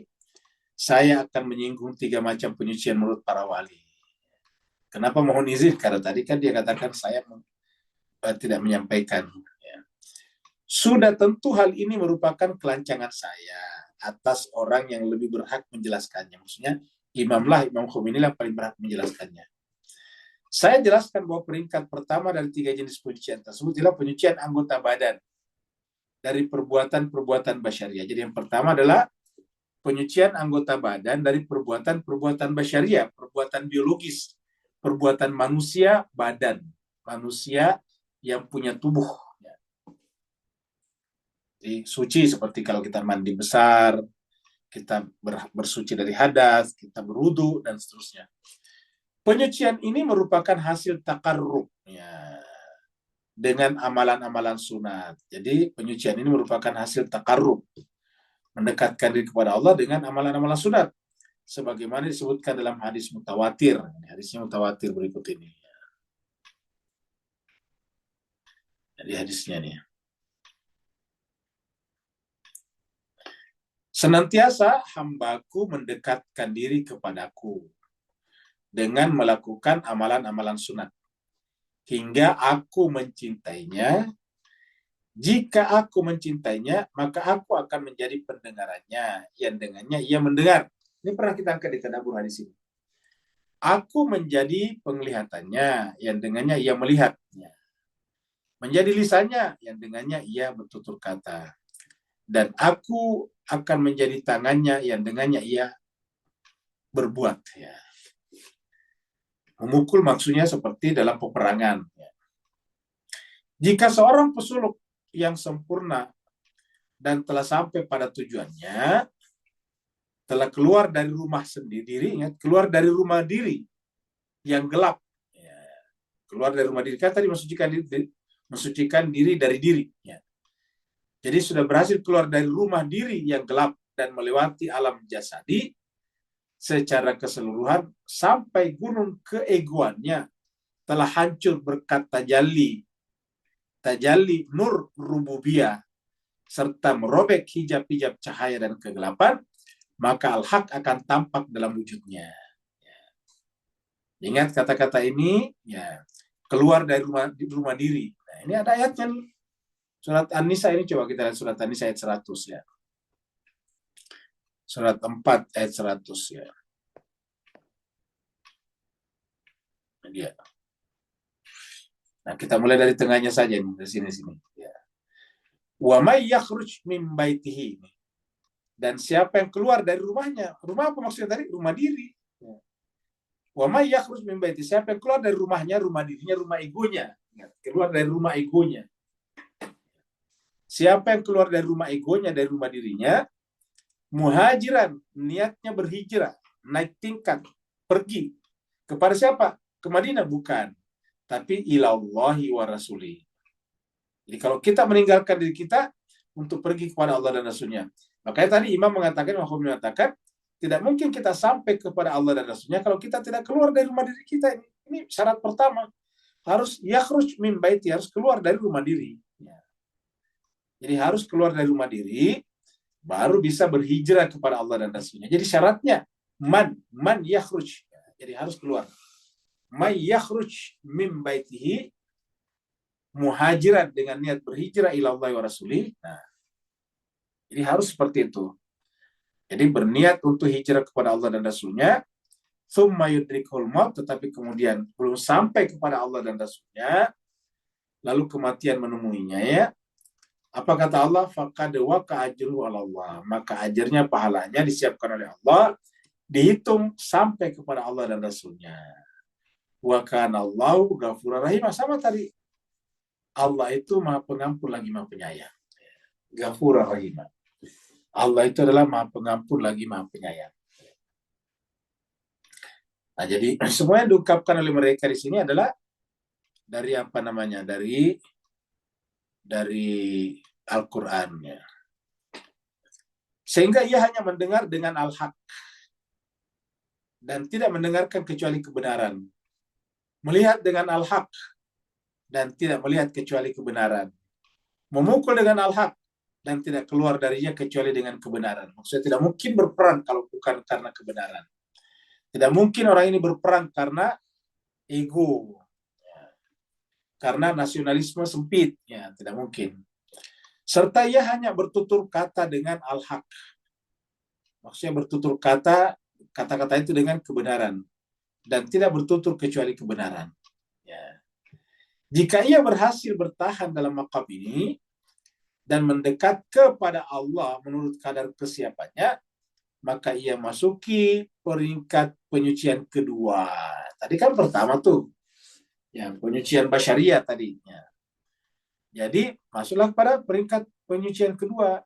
saya akan menyinggung 3 macam penyucian menurut para wali. Kenapa mohon izin? Karena tadi kan dia katakan saya tidak menyampaikan. Ya. Sudah tentu hal ini merupakan kelancangan saya atas orang yang lebih berhak menjelaskannya. Maksudnya Imam Khomeini yang paling berhak menjelaskannya. Saya jelaskan bahwa peringkat pertama dari 3 jenis penyucian tersebut adalah penyucian anggota badan dari perbuatan-perbuatan basyariah. Jadi yang pertama adalah penyucian anggota badan dari perbuatan-perbuatan basyariah, perbuatan biologis, perbuatan manusia badan, manusia yang punya tubuh. Jadi suci seperti kalau kita mandi besar, kita bersuci dari hadas, kita berwudu, dan seterusnya. Penyucian ini merupakan hasil takarrub, ya, dengan amalan-amalan sunat. Jadi penyucian ini merupakan hasil takarrub, mendekatkan diri kepada Allah dengan amalan-amalan sunat, sebagaimana disebutkan dalam hadis mutawatir. Hadisnya mutawatir berikut ini. Jadi hadisnya nih. Senantiasa hambaku mendekatkan diri kepadaku dengan melakukan amalan-amalan sunat, hingga aku mencintainya. Jika aku mencintainya, maka aku akan menjadi pendengarannya, yang dengannya ia mendengar. Ini pernah kita angkat di tadabbur hadis ini. Aku menjadi penglihatannya, yang dengannya ia melihatnya. Menjadi lisannya, yang dengannya ia bertutur kata. Dan aku akan menjadi tangannya, yang dengannya ia berbuat. Ya. Memukul maksudnya seperti dalam peperangan. Ya. Jika seorang pesuluk yang sempurna dan telah sampai pada tujuannya, telah keluar dari rumah sendiri, keluar dari rumah diri yang gelap, ya. Keluar dari rumah diri, kan tadi mensucikan diri dari diri, ya. Jadi sudah berhasil keluar dari rumah diri yang gelap dan melewati alam jasadi, secara keseluruhan sampai gunung keegoannya telah hancur berkat tajalli nur rububiyah serta merobek hijab-hijab cahaya dan kegelapan, maka al-haq akan tampak dalam wujudnya. Ingat kata-kata ini, ya, keluar dari rumah diri. Nah, ini ada ayatnya nih. Surat An-Nisa ini, coba kita lihat surat An-Nisa ayat 100 ya. Surat 4 ayat 100 ya. Dia. Nah, kita mulai dari tengahnya saja nih, dari sini. Ya. Wa may yakhruj min baitihi. Dan siapa yang keluar dari rumahnya? Rumah apa maksudnya tadi? Rumah diri. Ya. Wa may yakhruj min baitihi. Siapa yang keluar dari rumahnya, rumah dirinya, rumah egonya. Ya. Keluar dari rumah egonya. Siapa yang keluar dari rumah egonya, dari rumah dirinya, muhajiran, niatnya berhijrah, naik tingkat, pergi. Kepada siapa? Ke Madinah? Bukan. Tapi ilallahi wa rasuli. Jadi kalau kita meninggalkan diri kita untuk pergi kepada Allah dan Rasulnya. Makanya tadi Imam mengatakan, tidak mungkin kita sampai kepada Allah dan Rasulnya kalau kita tidak keluar dari rumah diri kita. Ini syarat pertama. Harus yakhruj min baiti, harus keluar dari rumah diri. Jadi harus keluar dari rumah diri, baru bisa berhijrah kepada Allah dan Rasulnya. Jadi syaratnya, man yakhruj. Jadi harus keluar. Man yakhruj min baitihi, muhajiran dengan niat berhijrah ila Allah wa rasulih. Nah, jadi harus seperti itu. Jadi berniat untuk hijrah kepada Allah dan Rasulnya, thumma yudrikul maut, tetapi kemudian belum sampai kepada Allah dan Rasulnya, lalu kematian menemuinya ya. Apa kata Allah? Faqad waqa ajruhu 'ala Allah. Maka ajarnya, pahalanya disiapkan oleh Allah, dihitung sampai kepada Allah dan Rasulnya. Wa kana Allahu ghafurur rahim. Sama tadi. Allah itu Maha Pengampun lagi Maha Penyayang. Ghafurur rahim. Allah itu adalah Maha Pengampun lagi Maha Penyayang. Nah, jadi semua yang diungkapkan oleh mereka di sini adalah dari apa namanya? Dari Al-Qur'annya. Sehingga ia hanya mendengar dengan al-haq dan tidak mendengarkan kecuali kebenaran. Melihat dengan al-haq dan tidak melihat kecuali kebenaran. Memukul dengan al-haq dan tidak keluar darinya kecuali dengan kebenaran. Maksudnya tidak mungkin berperang kalau bukan karena kebenaran. Tidak mungkin orang ini berperang karena ego, karena nasionalisme sempit, ya tidak mungkin. Serta ia hanya bertutur kata dengan al-haq. Maksudnya bertutur kata-kata itu dengan kebenaran. Dan tidak bertutur kecuali kebenaran. Ya. Jika ia berhasil bertahan dalam maqam ini dan mendekat kepada Allah menurut kadar kesiapannya, maka ia masuki peringkat penyucian kedua. Tadi kan pertama tuh, ya penyucian basyariah tadinya. Jadi masuklah pada peringkat penyucian kedua,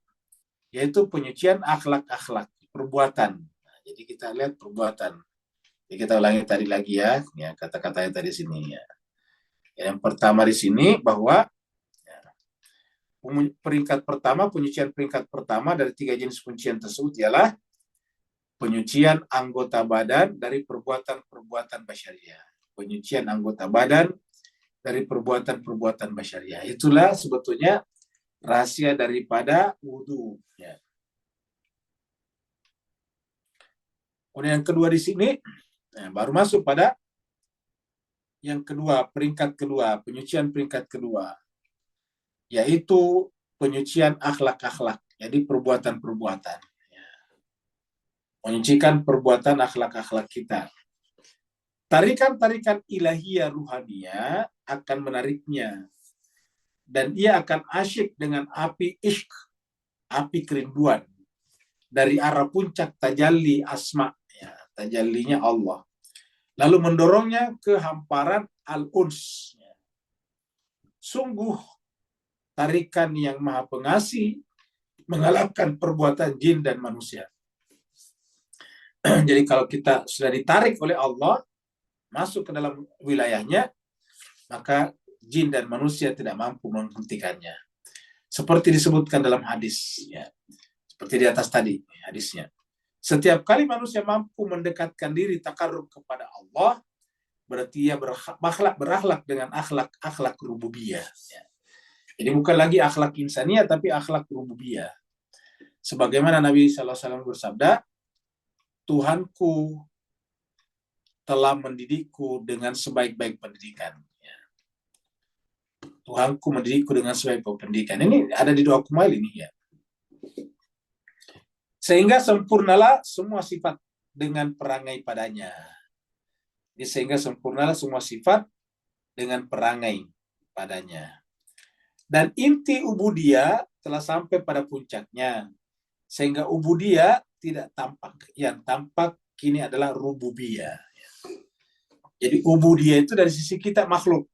yaitu penyucian akhlak-akhlak, perbuatan. Nah, jadi kita lihat perbuatan. Jadi kita ulangi tadi lagi ya kata-katanya tadi sini ya. Yang pertama di sini bahwa ya, penyucian peringkat pertama dari 3 jenis penyucian tersebut ialah penyucian anggota badan dari perbuatan-perbuatan basyariah. Penyucian anggota badan dari perbuatan-perbuatan basyariah. Itulah sebetulnya rahasia daripada wudhu. Ya. Kemudian yang kedua di sini, baru masuk pada yang kedua, peringkat kedua, penyucian peringkat kedua, yaitu penyucian akhlak-akhlak, jadi perbuatan-perbuatan. Menyucikan perbuatan akhlak-akhlak kita. Tarikan-tarikan ilahiyah ruhaniyah akan menariknya. Dan ia akan asyik dengan api ishq, api kerinduan. Dari arah puncak tajalli asma, ya, tajallinya Allah. Lalu mendorongnya ke hamparan al-uns. Sungguh tarikan yang maha pengasih mengalahkan perbuatan jin dan manusia. Jadi kalau kita sudah ditarik oleh Allah, masuk ke dalam wilayahnya, maka jin dan manusia tidak mampu menghentikannya. Seperti disebutkan dalam hadis, ya. Seperti di atas tadi hadisnya. Setiap kali manusia mampu mendekatkan diri takarrub kepada Allah, berarti ia berakhlak dengan akhlak rububiyah. Jadi bukan lagi akhlak insaniyah, tapi akhlak rububiyah. Sebagaimana Nabi SAW bersabda, Tuhanku telah mendidikku dengan sebaik-baik pendidikan. Tuhanku mendidikku dengan sebaik-baik pendidikan. Ini ada di doa Kumail ini ya. Sehingga sempurnalah semua sifat dengan perangai padanya. Sehingga sempurnalah semua sifat dengan perangai padanya. Dan inti ubudiyah telah sampai pada puncaknya. Sehingga ubudiyah tidak tampak. Yang tampak kini adalah rububiyah. Jadi ubudiyah itu dari sisi kita makhluk.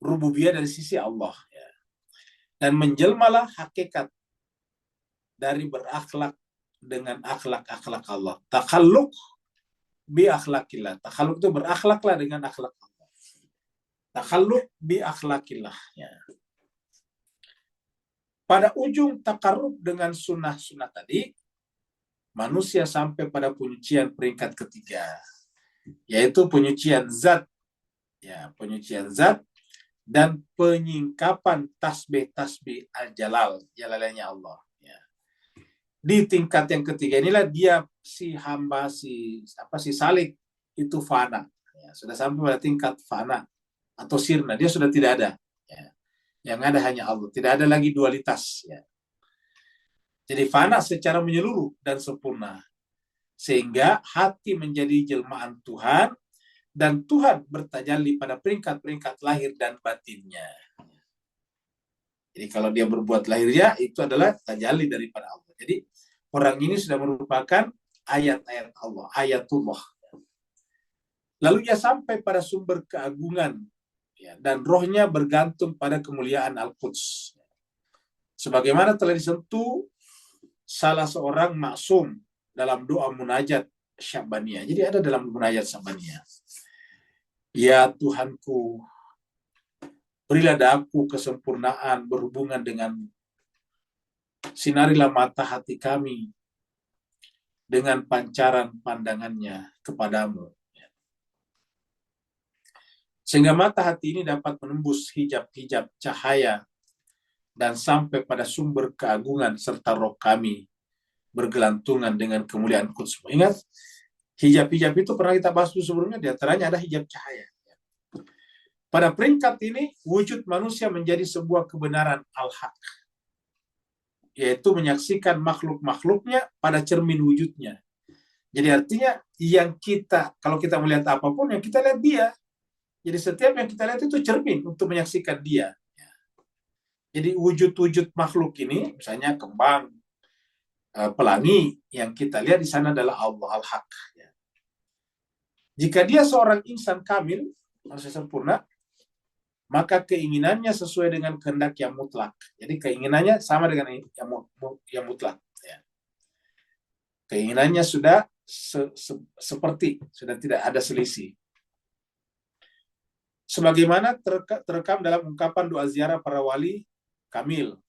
Rububiyah dari sisi Allah. Dan menjelmalah hakikat dari berakhlak dengan akhlak-akhlak Allah. Takhalluk bi akhlakillah. Takhalluk itu berakhlaklah dengan akhlak Allah. Takhalluk bi akhlakillah. Ya. Pada ujung takarrub dengan sunnah-sunnah tadi, manusia sampai pada penyucian peringkat ketiga, yaitu penyucian zat. Ya, penyucian zat dan penyingkapan tasbih-tasbih al-jalal, jalalnya Allah. Ya. Di tingkat yang ketiga inilah dia si hamba si salik itu fana. Ya, sudah sampai pada tingkat fana atau sirna, dia sudah tidak ada. Ya. Yang ada hanya Allah, tidak ada lagi dualitas. Ya. Jadi fana secara menyeluruh dan sempurna. Sehingga hati menjadi jelmaan Tuhan dan Tuhan bertajalli pada peringkat-peringkat lahir dan batinnya. Jadi kalau dia berbuat lahirnya, itu adalah tajalli daripada Allah. Jadi orang ini sudah merupakan ayat-ayat Allah, ayatullah. Lalu ia sampai pada sumber keagungan, ya, dan rohnya bergantung pada kemuliaan Al-Quds. Sebagaimana telah disentuh salah seorang maksum dalam doa munajat Syabaniyah. Jadi ada dalam munajat Syabaniyah. Ya Tuhanku, berilah daku kesempurnaan berhubungan denganmu. Sinarilah mata hati kami dengan pancaran pandangannya kepadamu. Sehingga mata hati ini dapat menembus hijab-hijab cahaya dan sampai pada sumber keagungan serta roh kami bergelantungan dengan kemuliaan Quds. Ingat, hijab-hijab itu pernah kita bahas sebelumnya, di antaranya ada hijab cahaya. Pada peringkat ini, wujud manusia menjadi sebuah kebenaran al-haq, yaitu menyaksikan makhluk-makhluknya pada cermin wujudnya. Jadi artinya, yang kita, kalau kita melihat apapun, yang kita lihat dia. Jadi setiap yang kita lihat itu cermin untuk menyaksikan dia. Jadi wujud-wujud makhluk ini, misalnya kembang, pelangi, yang kita lihat di sana adalah Allah al-haq. Jika dia seorang insan kamil, manusia sempurna, maka keinginannya sesuai dengan kehendak yang mutlak. Jadi keinginannya sama dengan yang mutlak. Ya. Keinginannya sudah seperti, sudah tidak ada selisih. Sebagaimana terekam dalam ungkapan doa ziarah para wali kamil.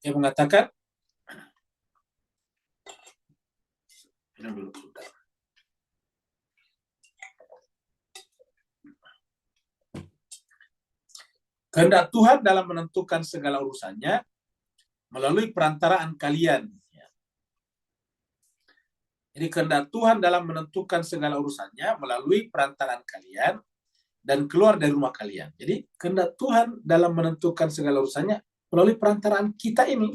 Yang mengatakan, kehendak Tuhan dalam menentukan segala urusannya melalui perantaraan kalian. Jadi kehendak Tuhan dalam menentukan segala urusannya melalui perantaraan kalian dan keluar dari rumah kalian. Jadi kehendak Tuhan dalam menentukan segala urusannya melalui perantaraan kita ini.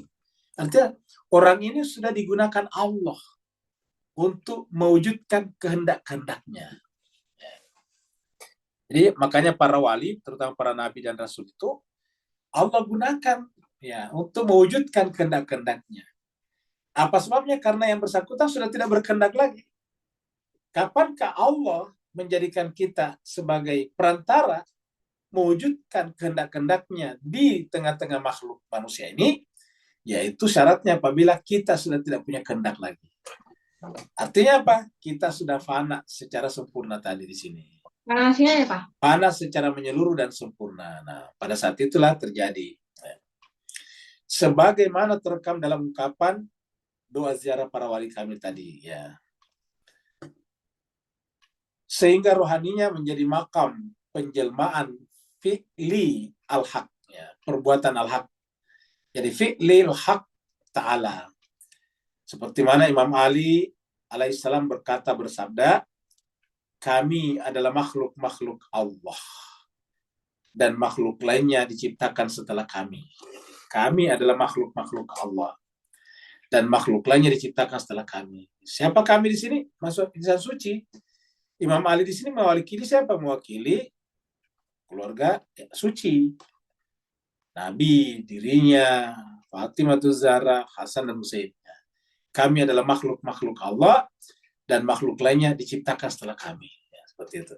Artinya orang ini sudah digunakan Allah untuk mewujudkan kehendak-kehendaknya. Jadi makanya para wali, terutama para nabi dan rasul itu Allah gunakan ya untuk mewujudkan kehendak-kehendaknya. Apa sebabnya? Karena yang bersangkutan sudah tidak berkehendak lagi. Kapankah Allah menjadikan kita sebagai perantara mewujudkan kehendak-kehendaknya di tengah-tengah makhluk manusia ini? Yaitu syaratnya apabila kita sudah tidak punya kehendak lagi. Artinya apa? Kita sudah fana secara sempurna tadi di sini.
Panasnya ya Pak?
Panas secara menyeluruh dan sempurna. Nah, pada saat itulah terjadi. sebagaimana terekam dalam ungkapan doa ziarah para wali kami tadi, ya. Sehingga rohaninya menjadi makam penjelmaan fi'li al-haq, ya, perbuatan al-haq. Jadi fi'li al-haq ta'ala. Seperti mana Imam Ali alaihissalam bersabda, kami adalah makhluk-makhluk Allah dan makhluk lainnya diciptakan setelah kami. Kami adalah makhluk-makhluk Allah dan makhluk lainnya diciptakan setelah kami. Siapa kami di sini? Masuk insan suci. Imam Ali di sini mewakili siapa? Mewakili keluarga suci. Nabi, dirinya, Fatimah Zahra, Hasan dan Husain. Kami adalah makhluk-makhluk Allah dan makhluk lainnya diciptakan setelah kami. Ya, seperti itu.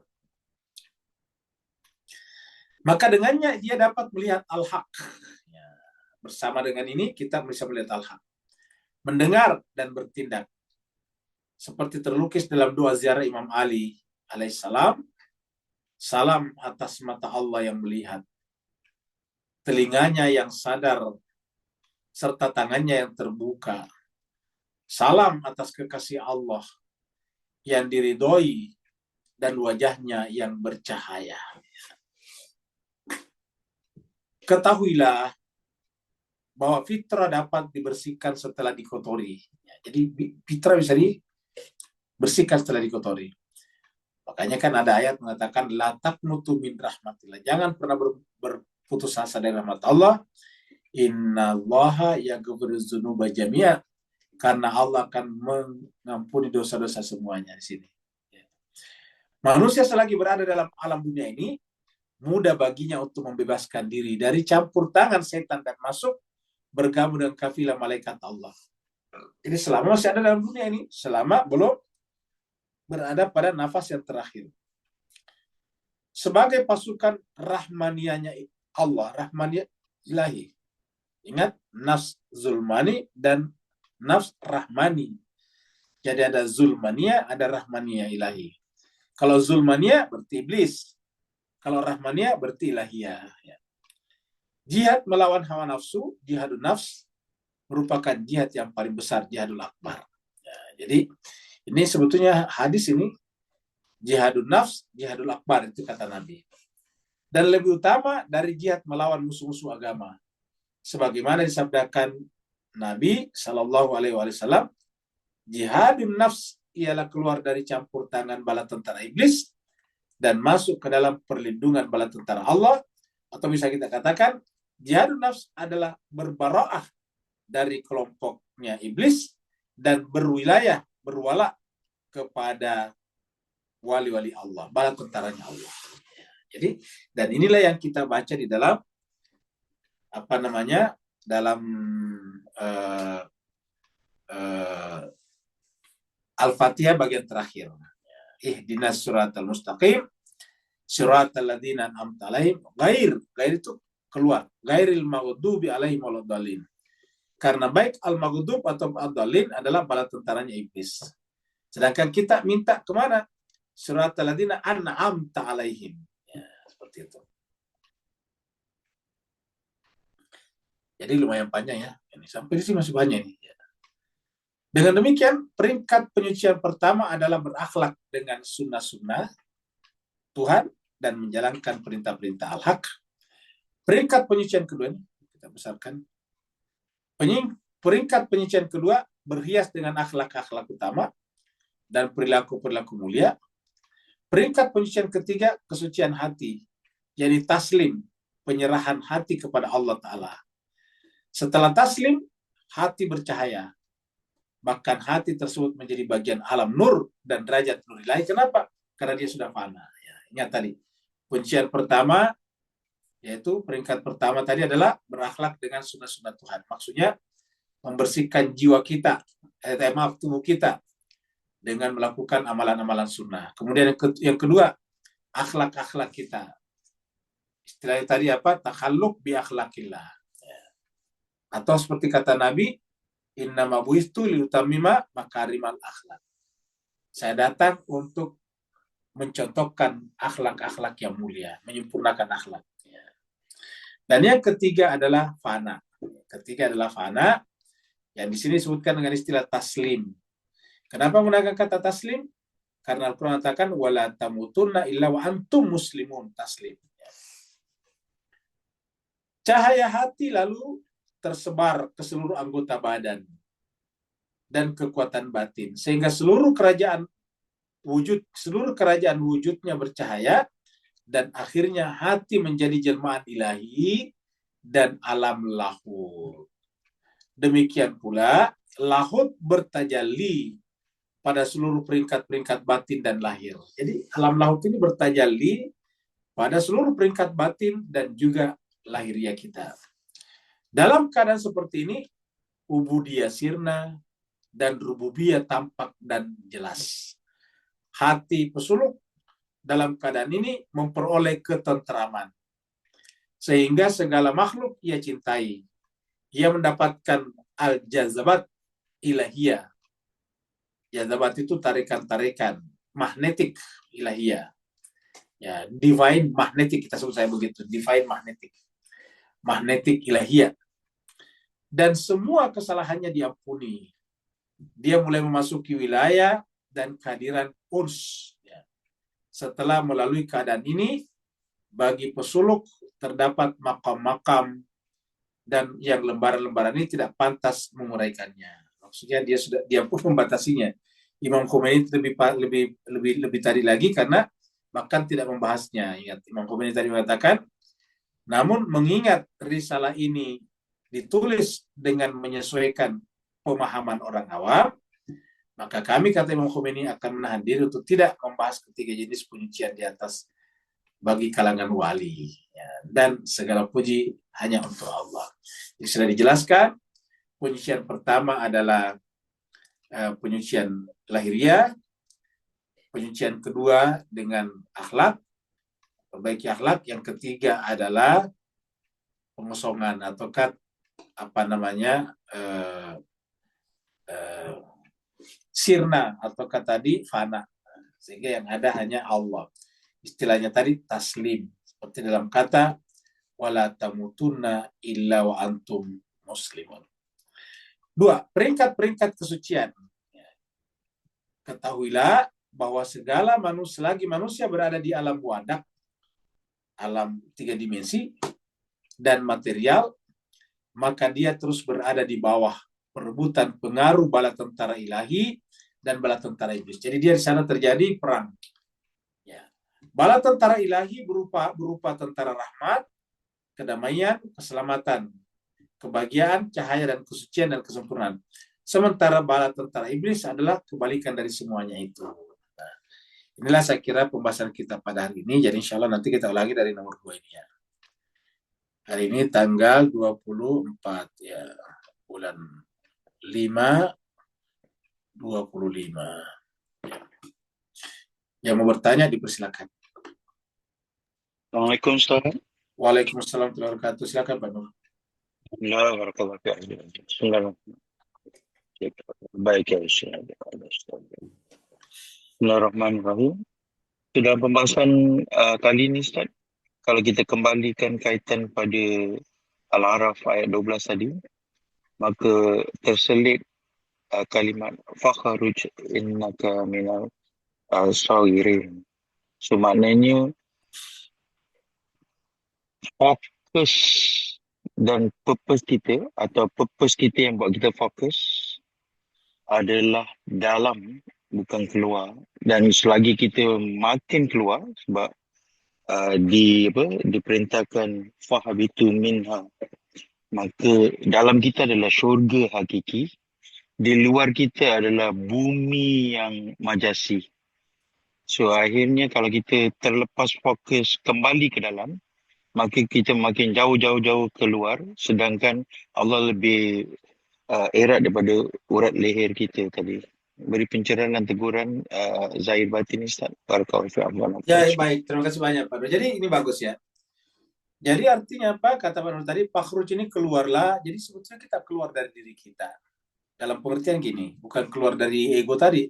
Maka dengannya dia dapat melihat al-haq. Ya, bersama dengan ini kita bisa melihat al-haq. Mendengar dan bertindak. Seperti terlukis dalam doa ziarah Imam Ali alaihissalam, salam atas mata Allah yang melihat, telinganya yang sadar, serta tangannya yang terbuka. Salam atas kekasih Allah yang diridhoi dan wajahnya yang bercahaya. Ketahuilah bahwa fitrah dapat dibersihkan setelah dikotori. Jadi fitrah bisa dibersihkan setelah dikotori. Makanya kan ada ayat mengatakan la taqnutu min rahmatillah. Jangan pernah berputus asa dari rahmat Allah. Innallaha yaghfiru dzunuba jami'a. Karena Allah akan mengampuni dosa-dosa semuanya di sini. Manusia selagi berada dalam alam dunia ini, mudah baginya untuk membebaskan diri dari campur tangan setan dan masuk bergabung dengan kafilah malaikat Allah. Jadi selama masih ada dalam dunia ini, selama belum berada pada nafas yang terakhir. Sebagai pasukan rahmaniyahnya Allah, rahmaniyah ilahi. Ingat, nafs zulmani dan nafs rahmani. Jadi ada zulmania, ada rahmania ilahi. Kalau zulmania berarti iblis. Kalau rahmania berarti ilahiyah. Ya. Jihad melawan hawa nafsu, jihadun nafs, merupakan jihad yang paling besar, jihadul akbar. Ya, jadi ini sebetulnya hadis ini, jihadun nafs, jihadul akbar, itu kata Nabi. Dan lebih utama dari jihad melawan musuh-musuh agama. Sebagaimana disabdakan Nabi SAW, jihadun nafs ialah keluar dari campur tangan bala tentara iblis dan masuk ke dalam perlindungan bala tentara Allah. Atau bisa kita katakan, jihadun nafs adalah berbara'ah dari kelompoknya iblis dan berwala kepada wali-wali Allah, bala tentaranya Allah. Jadi, dan inilah yang kita baca di dalam dalam Al-Fatihah bagian terakhir. Ihdinas siratal mustaqim, siratal ladzina an'amta 'alaihim, ghair itu keluar, ghairil maghdubi 'alaihim waladdallin. Karena baik al-maghdub atau ad-dallin adalah bala tentaranya iblis. Sedangkan kita minta kemana? Siratal ladzina an'amta 'alaihim. Ya, seperti itu. Jadi lumayan panjang ya. Ini sampai di sini masih banyak ini. Dengan demikian, peringkat penyucian pertama adalah berakhlak dengan sunnah-sunnah Tuhan dan menjalankan perintah-perintah al-haq. Peringkat penyucian kedua ini, kita besarkan. Peringkat penyucian kedua berhias dengan akhlak-akhlak utama dan perilaku-perilaku mulia. Peringkat penyucian ketiga, kesucian hati, yakni taslim, penyerahan hati kepada Allah Ta'ala. Setelah taslim, hati bercahaya. Bahkan hati tersebut menjadi bagian alam nur dan derajat nur ilahi. Kenapa? Karena dia sudah fana. Ya, ingat tadi, kuncian pertama, yaitu peringkat pertama tadi adalah berakhlak dengan sunnah-sunnah Tuhan. Maksudnya, membersihkan jiwa kita, tubuh kita, dengan melakukan amalan-amalan sunnah. Kemudian yang kedua, akhlak-akhlak kita. Istilahnya tadi apa? Takhalluk bi akhlakillah. Ya. Atau seperti kata Nabi, innama buistu liutammima makarimal akhlak. Saya datang untuk mencontohkan akhlak-akhlak yang mulia, menyempurnakan akhlak. Dan yang ketiga adalah fana. Ketiga adalah fana, yang di sini disebutkan dengan istilah taslim. Kenapa menggunakan kata taslim? Karena Al-Quran mengatakan wala tamutunna illa wa antum muslimun, taslim. Cahaya hati lalu tersebar ke seluruh anggota badan dan kekuatan batin, sehingga seluruh kerajaan wujudnya bercahaya, dan akhirnya hati menjadi jelmaan ilahi dan alam lahut. Demikian pula lahut bertajalli pada seluruh peringkat-peringkat batin dan lahir. Jadi alam lahut ini bertajalli pada seluruh peringkat batin dan juga lahiriah kita. Dalam keadaan seperti ini, ubudiyah sirna dan rububiyah tampak dan jelas. Hati pesuluk dalam keadaan ini memperoleh ketentraman, sehingga segala makhluk ia cintai. Ia mendapatkan al-jazabat ilahiyah. Jazabat itu tarikan-tarikan, magnetik ilahiyah. Ya, divine magnetic, kita sebut saya begitu, divine magnetic. Magnetik ilahiyah. Dan semua kesalahannya diampuni. Dia mulai memasuki wilayah dan kehadiran uns. Ya. Setelah melalui keadaan ini, bagi pesuluk terdapat makam-makam, dan yang lembaran-lembaran ini tidak pantas menguraikannya. Maksudnya dia pun membatasinya. Imam Khomeini lebih tadi lagi karena bahkan tidak membahasnya. Ingat, Imam Khomeini tadi mengatakan, namun mengingat risalah ini ditulis dengan menyesuaikan pemahaman orang awam, maka kami, kata Imam Khomeini, akan menahan diri untuk tidak membahas ketiga jenis penyucian di atas bagi kalangan wali. Ya, dan segala puji hanya untuk Allah. Jadi sudah dijelaskan, penyucian pertama adalah penyucian lahiriah, penyucian kedua dengan akhlak, perbaiki akhlak, yang ketiga adalah pengosongan atau sirna atau tadi fana, sehingga yang ada hanya Allah. Istilahnya tadi taslim, seperti dalam kata wala tamutunna illa wa antum muslimun. 2. Peringkat-peringkat kesucian. Ketahuilah bahwa segala manusia, selagi manusia berada di alam wadak, alam 3 dimensi dan material, maka dia terus berada di bawah perebutan pengaruh bala tentara ilahi dan bala tentara iblis. Jadi dia di sana terjadi perang. Ya. Bala tentara ilahi berupa tentara rahmat, kedamaian, keselamatan, kebahagiaan, cahaya dan kesucian dan kesempurnaan. Sementara bala tentara iblis adalah kebalikan dari semuanya itu. Nah, inilah saya kira pembahasan kita pada hari ini. Jadi insya Allah nanti kita ulangi dari nomor 2 ini ya. Hari ini tanggal 24 ya, bulan 5 25. Ya. Yang mau bertanya dipersilakan.
Assalamualaikum Ustaz.
Waalaikumsalam warahmatullahi wabarakatuh. Silakan Pak Nur.
Bismillahirrahmanirrahim. Baik ya Ustaz. Bismillahirrahmanirrahim. Dalam pembahasan kali ini Ustaz, kalau kita kembalikan kaitan pada Al-A'raf ayat 12 tadi, maka terselit kalimat fakharuj innaka minal sawirin. So maknanya fokus dan purpose kita atau purpose kita yang buat kita fokus adalah dalam, bukan keluar. Dan selagi kita makin keluar, sebab diperintahkan fahabitu minha, maka dalam kita adalah syurga hakiki, di luar kita adalah bumi yang majasi. So akhirnya kalau kita terlepas fokus kembali ke dalam, maka kita makin jauh keluar, sedangkan Allah lebih erat daripada urat leher kita tadi. Beri pencerahan dan teguran zahir batin Ustaz. Barakallahu.
Ya, baik. Terima kasih banyak Pak Nur. Jadi ini bagus ya. Jadi artinya apa? Kata Pak Nur tadi, fakhruj ini keluarlah. Jadi sebetulnya kita keluar dari diri kita. Dalam pengertian gini, bukan keluar dari ego tadi,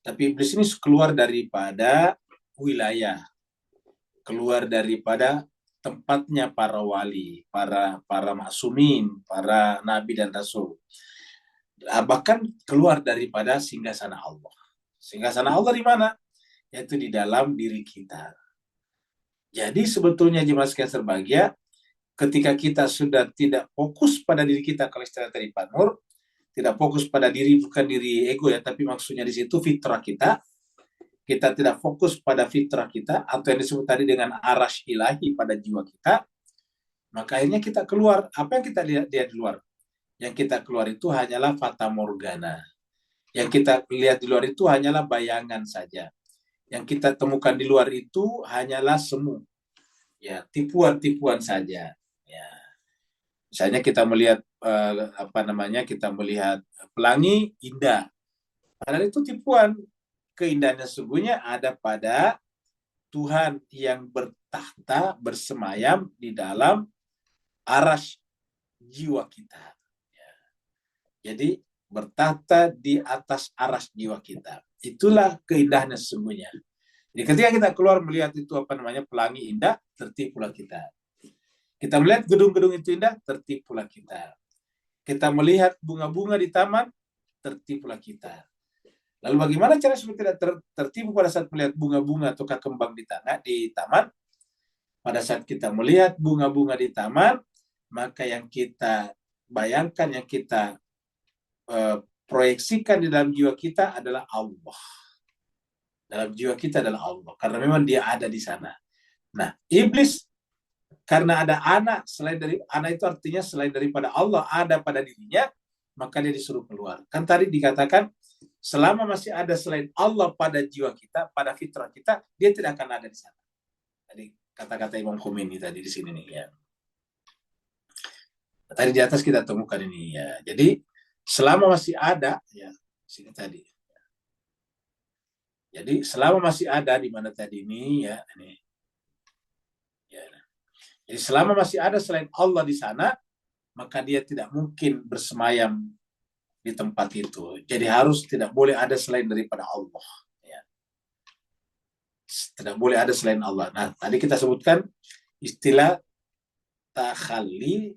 tapi iblis ini keluar daripada wilayah, keluar daripada tempatnya para wali, para maksumin, para nabi dan rasul. Bahkan keluar daripada singgasana Allah. Singgasana Allah di mana? Yaitu di dalam diri kita. Jadi sebetulnya jemaah sekalian berbahagia, ketika kita sudah tidak fokus pada diri kita, kalau istilah dari Pak Nur, tidak fokus pada diri, bukan diri ego ya, tapi maksudnya di situ fitrah kita tidak fokus pada fitrah kita, atau yang disebut tadi dengan arash ilahi pada jiwa kita, maka akhirnya kita keluar. Apa yang kita lihat di luar? Yang kita keluar itu hanyalah fata morgana. Yang kita lihat di luar itu hanyalah bayangan saja. Yang kita temukan di luar itu hanyalah semu. Ya, tipuan-tipuan saja. Ya. Misalnya kita melihat kita melihat pelangi indah. Padahal itu tipuan. Keindahan sesungguhnya ada pada Tuhan yang bertahta, bersemayam di dalam arash jiwa kita. Ya. Jadi bertahta di atas arash jiwa kita. Itulah keindahannya sesungguhnya. Jadi ketika kita keluar melihat itu pelangi indah, tertipulah kita. Kita melihat gedung-gedung itu indah, tertipulah kita. Kita melihat bunga-bunga di taman, tertipulah kita. Lalu bagaimana cara supaya tidak tertipu pada saat melihat bunga-bunga atau kembang di taman? Pada saat kita melihat bunga-bunga di taman, maka yang kita bayangkan, yang kita proyeksikan di dalam jiwa kita adalah Allah. Dalam jiwa kita adalah Allah, karena memang dia ada di sana. Nah, iblis karena ada anak, selain dari anak itu artinya selain daripada Allah ada pada dirinya, maka dia disuruh keluar. Kan tadi dikatakan selama masih ada selain Allah pada jiwa kita, pada fitrah kita, dia tidak akan ada di sana. Tadi kata-kata Imam Khomeini tadi di sini nih ya. Tadi di atas kita temukan ini ya. Jadi selama masih ada ya, sini tadi. Jadi selama masih ada di mana tadi ini ya, ini. Ya. Jadi selama masih ada selain Allah di sana, maka dia tidak mungkin bersemayam di tempat itu. Jadi harus tidak boleh ada selain daripada Allah. Ya. Tidak boleh ada selain Allah. Nah, tadi kita sebutkan istilah tahalli,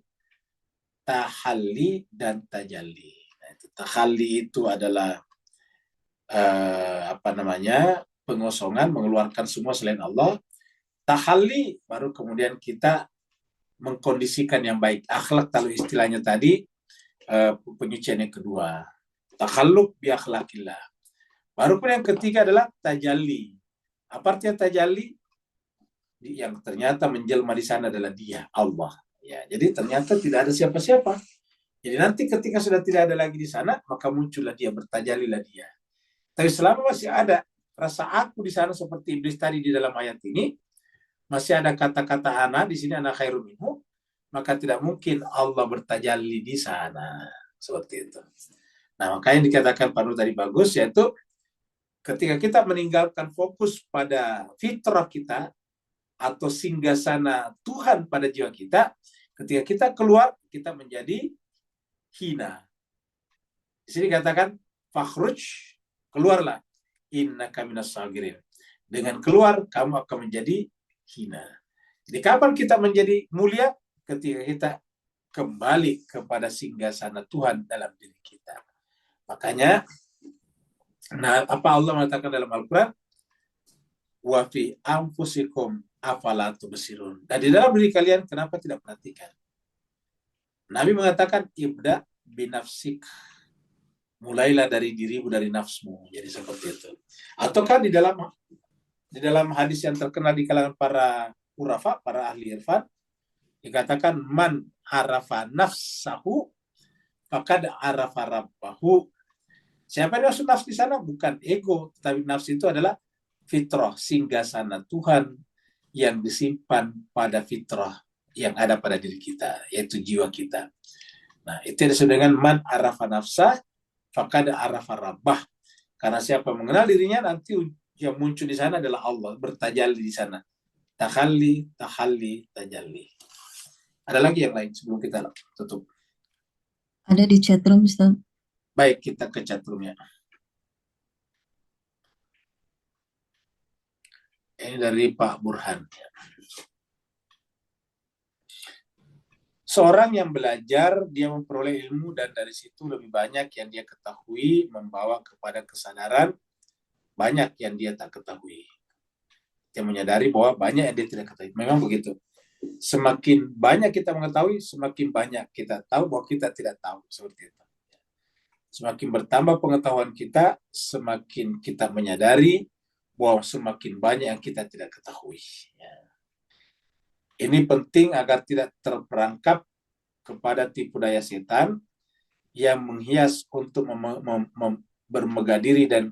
dan tajalli. Nah, tahalli itu adalah pengosongan, mengeluarkan semua selain Allah. Tahalli baru kemudian kita mengkondisikan yang baik. Akhlak kalau istilahnya tadi penyucian yang kedua. Takhalluk bi akhlakillah. Baru pun yang ketiga adalah tajalli. Apa artinya tajalli? Yang ternyata menjelma di sana adalah dia, Allah. Ya, jadi ternyata tidak ada siapa-siapa. Jadi nanti ketika sudah tidak ada lagi di sana, maka muncullah dia, bertajallilah dia. Tapi selama masih ada rasa aku di sana seperti iblis tadi di dalam ayat ini, masih ada kata-kata ana di sini, ana khairum minhu, maka tidak mungkin Allah bertajalli di sana. Seperti itu. Nah, makanya dikatakan Pak Nur tadi bagus, yaitu ketika kita meninggalkan fokus pada fitrah kita atau singgasana Tuhan pada jiwa kita, ketika kita keluar, kita menjadi hina. Di sini katakan, fakhruj, keluarlah, innaka minas sagirin. Dengan keluar, kamu akan menjadi hina. Jadi kapan kita menjadi mulia? Ketika kita kembali kepada singgasana Tuhan dalam diri kita. Makanya, nah, apa Allah mengatakan dalam Al-Quran? Wa fi anfusikum afala tubsirun. Dan di dalam diri kalian, kenapa tidak perhatikan? Nabi mengatakan, ibda binafsik. Mulailah dari dirimu, dari nafsumu. Jadi seperti itu. Ataukah di dalam hadis yang terkenal di kalangan para urafa, para ahli irfan, dikatakan man arafa nafsahu faqad arafa rabbahu. Siapa yang maksud nafs di sana? Bukan ego, tetapi nafs itu adalah fitrah, singgasana Tuhan yang disimpan pada fitrah yang ada pada diri kita, yaitu jiwa kita. Nah, itu disebut dengan man arafa nafsah faqad arafa rabbah. Karena siapa mengenal dirinya, nanti yang muncul di sana adalah Allah, bertajalli di sana. Tahalli, tajalli. Ada lagi yang lain sebelum kita tutup?
Ada di chatroom, Ustaz.
Baik, kita ke chatroomnya. Ini dari Pak Burhan. Seorang yang belajar, dia memperoleh ilmu dan dari situ lebih banyak yang dia ketahui membawa kepada kesadaran banyak yang dia tak ketahui. Dia menyadari bahwa banyak yang dia tidak ketahui. Memang begitu. Semakin banyak kita mengetahui, semakin banyak kita tahu bahwa kita tidak tahu. Seperti itu. Semakin bertambah pengetahuan kita, semakin kita menyadari bahwa semakin banyak yang kita tidak ketahui. Ini penting agar tidak terperangkap kepada tipu daya setan yang menghias untuk bermegah diri dan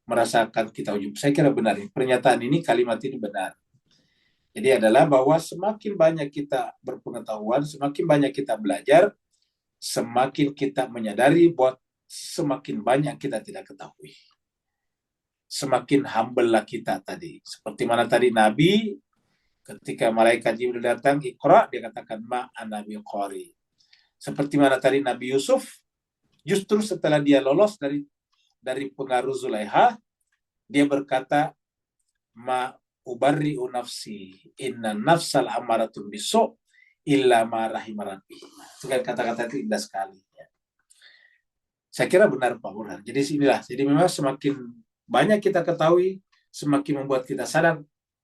merasakan kita ujub. Saya kira benar. Pernyataan ini, kalimat ini benar. Jadi adalah bahwa semakin banyak kita berpengetahuan, semakin banyak kita belajar, semakin kita menyadari bahwa semakin banyak kita tidak ketahui. Semakin humble lah kita tadi. Seperti mana tadi Nabi, ketika malaikat Jibril datang, Iqra, dia katakan, ma'ana biqari. Seperti mana tadi Nabi Yusuf, justru setelah dia lolos dari pengaruh Zulaiha, dia berkata, ma ubarri'u nafsi, inna nafsal amaratun bisu' illa ma rahimah rabbi. Itu kan kata-kata itu indah sekali. Saya kira benar Pak Burhan. Jadi inilah, jadi memang semakin banyak kita ketahui, semakin membuat kita sadar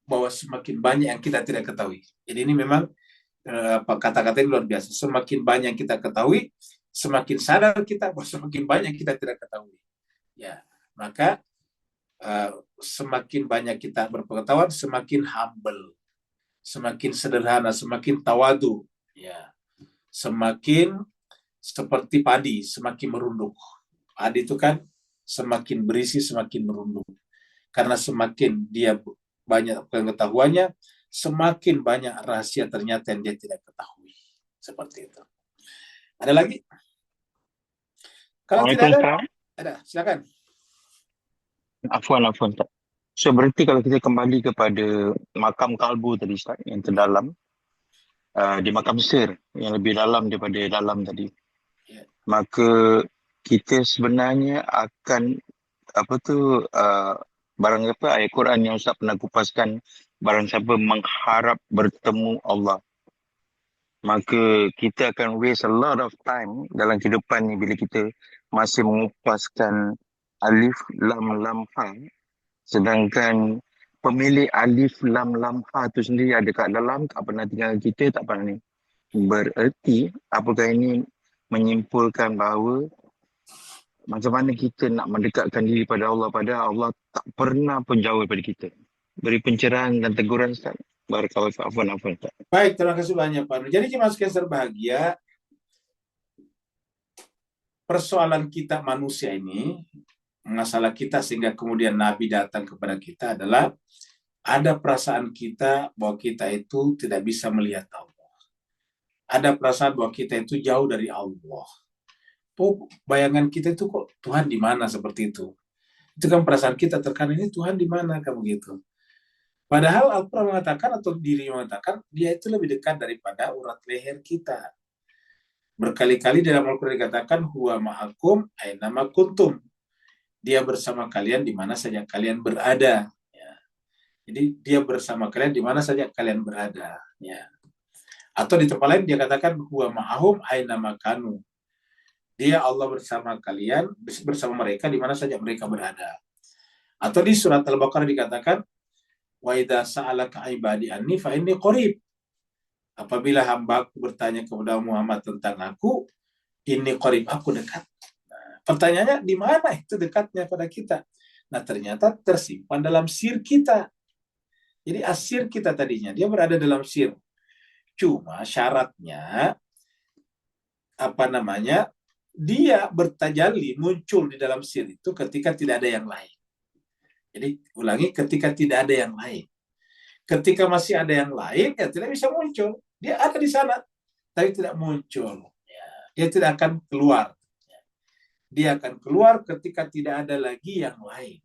bahwa semakin banyak yang kita tidak ketahui. Jadi ini memang kata-kata ini luar biasa. Semakin banyak kita ketahui, semakin sadar kita bahwa semakin banyak kita tidak ketahui. Ya, maka semakin banyak kita berpengetahuan, semakin humble, semakin sederhana, semakin tawadu, ya, semakin seperti padi, semakin merunduk. Padi itu kan semakin berisi, semakin merunduk. Karena semakin dia banyak pengetahuannya, semakin banyak rahasia ternyata yang dia tidak ketahui. Seperti itu. Ada lagi? Kalau tidak ada, silakan.
Afwan. So berarti kalau kita kembali kepada makam kalbu tadi Ustaz, yang terdalam, di makam sir yang lebih dalam daripada dalam tadi, maka kita sebenarnya akan barang apa ayat Quran yang Ustaz pernah kupaskan, barang siapa mengharap bertemu Allah, maka kita akan waste a lot of time dalam kehidupan ni bila kita masih mengupaskan alif lam ha, sedangkan pemilik alif lam ha tu sendiri ada kat dalam, tak pernah tinggal kita, tak pernah ni. Bererti apakah ini menyimpulkan bahawa macam mana kita nak mendekatkan diri pada Allah, padahal Allah tak pernah pun jauh daripada kita. Beri pencerahan dan teguran Ustaz. Barakallahu fiik. Afwan Ustaz.
Baik, terima kasih banyak Pak Nur. Jadi jemaah sekalian berbahagia, persoalan kita manusia ini, masalah kita sehingga kemudian Nabi datang kepada kita adalah ada perasaan kita bahwa kita itu tidak bisa melihat Allah. Ada perasaan bahwa kita itu jauh dari Allah. Bayangan kita itu kok Tuhan di mana seperti itu. Itu kan perasaan kita terkadang, ini Tuhan di mana kamu gitu. Padahal Al-Quran mengatakan atau diri mengatakan dia itu lebih dekat daripada urat leher kita. Berkali-kali dalam Al-Quran dikatakan huwa ma'akum aina ma kuntum. Dia bersama kalian di mana saja kalian berada. Ya. Jadi dia bersama kalian di mana saja kalian berada. Ya. Atau di tempat lain dia katakan huwa ma'ahum aina ma kanu. Dia Allah bersama kalian, bersama mereka di mana saja mereka berada. Atau di surat Al-Baqarah dikatakan wa idza sa'alaka ibadi anni fa inni qarib. Apabila hambaku bertanya kepada Muhammad tentang aku, ini qarib, aku dekat. Nah, pertanyaannya di mana itu dekatnya pada kita? Nah, ternyata tersimpan dalam sir kita. Jadi asir kita tadinya, dia berada dalam sir. Cuma syaratnya dia bertajalli, muncul di dalam sir itu ketika tidak ada yang lain. Jadi ulangi, ketika tidak ada yang lain. Ketika masih ada yang lain, ya tidak bisa muncul. Dia ada di sana, tapi tidak muncul. Ya, dia tidak akan keluar. Dia akan keluar ketika tidak ada lagi yang lain.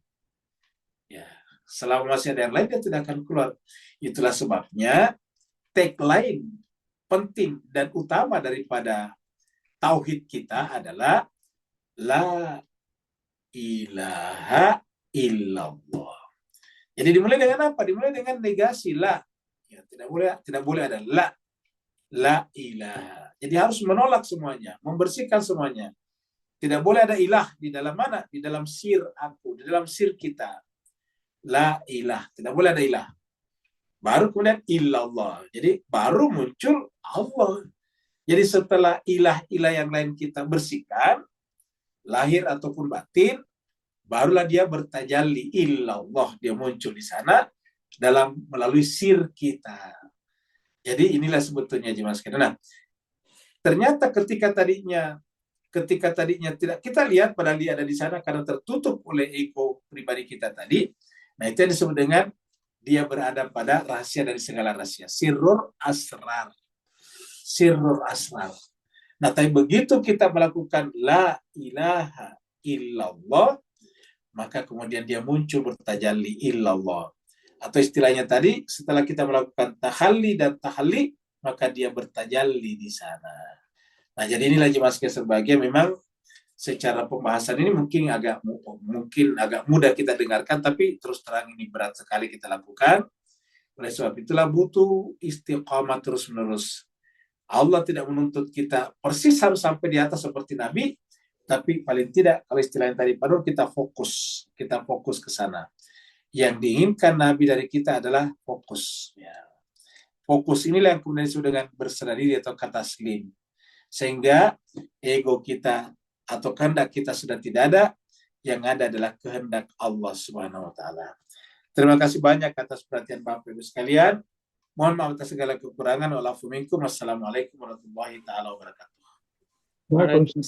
Ya, selama masih ada yang lain, dia tidak akan keluar. Itulah sebabnya tagline penting dan utama daripada tauhid kita adalah la ilaha illallah. Jadi dimulai dengan apa? Dimulai dengan negasi la. Ya, tidak boleh ada la. La ilaha. Jadi harus menolak semuanya, membersihkan semuanya. Tidak boleh ada ilah di dalam mana? Di dalam sir aku, di dalam sir kita. La ilah. Tidak boleh ada ilah. Baru kemudian illallah. Jadi baru muncul Allah. Jadi setelah ilah-ilah yang lain kita bersihkan, lahir ataupun batin, barulah dia bertajalli illallah. Dia muncul di sana dalam melalui sir kita. Jadi inilah sebetulnya jemaah sekalian. Nah, ternyata ketika tadinya tidak kita lihat, padahal dia ada di sana karena tertutup oleh ego pribadi kita tadi. Nah, itu yang disebut dengan dia berada pada rahasia dari segala rahasia. Sirrur asrar. Sirrur asrar. Nah, tapi begitu kita melakukan la ilaha illallah, maka kemudian dia muncul bertajalli illallah. Atau istilahnya tadi, setelah kita melakukan tahalli dan tahalli, maka dia bertajalli di sana. Nah, jadi inilah jemaah sekalian sebagian memang secara pembahasan ini mungkin agak mudah kita dengarkan, tapi terus terang ini berat sekali kita lakukan. Oleh sebab itulah butuh istiqamah terus-menerus. Allah tidak menuntut kita persis harus sampai di atas seperti Nabi, tapi paling tidak kalau istilahnya tadi Pak Nur, kita fokus ke sana. Yang diinginkan Nabi dari kita adalah fokus. Ya. Fokus inilah yang kemudian disebut dengan berserah diri atau kata taslim. Sehingga ego kita atau kehendak kita sudah tidak ada, yang ada adalah kehendak Allah Subhanahu wa taala. Terima kasih banyak atas perhatian Bapak Ibu sekalian. Mohon maaf atas segala kekurangan. Wassalamualaikum warahmatullahi taala wabarakatuh.
Waalaikumsalam.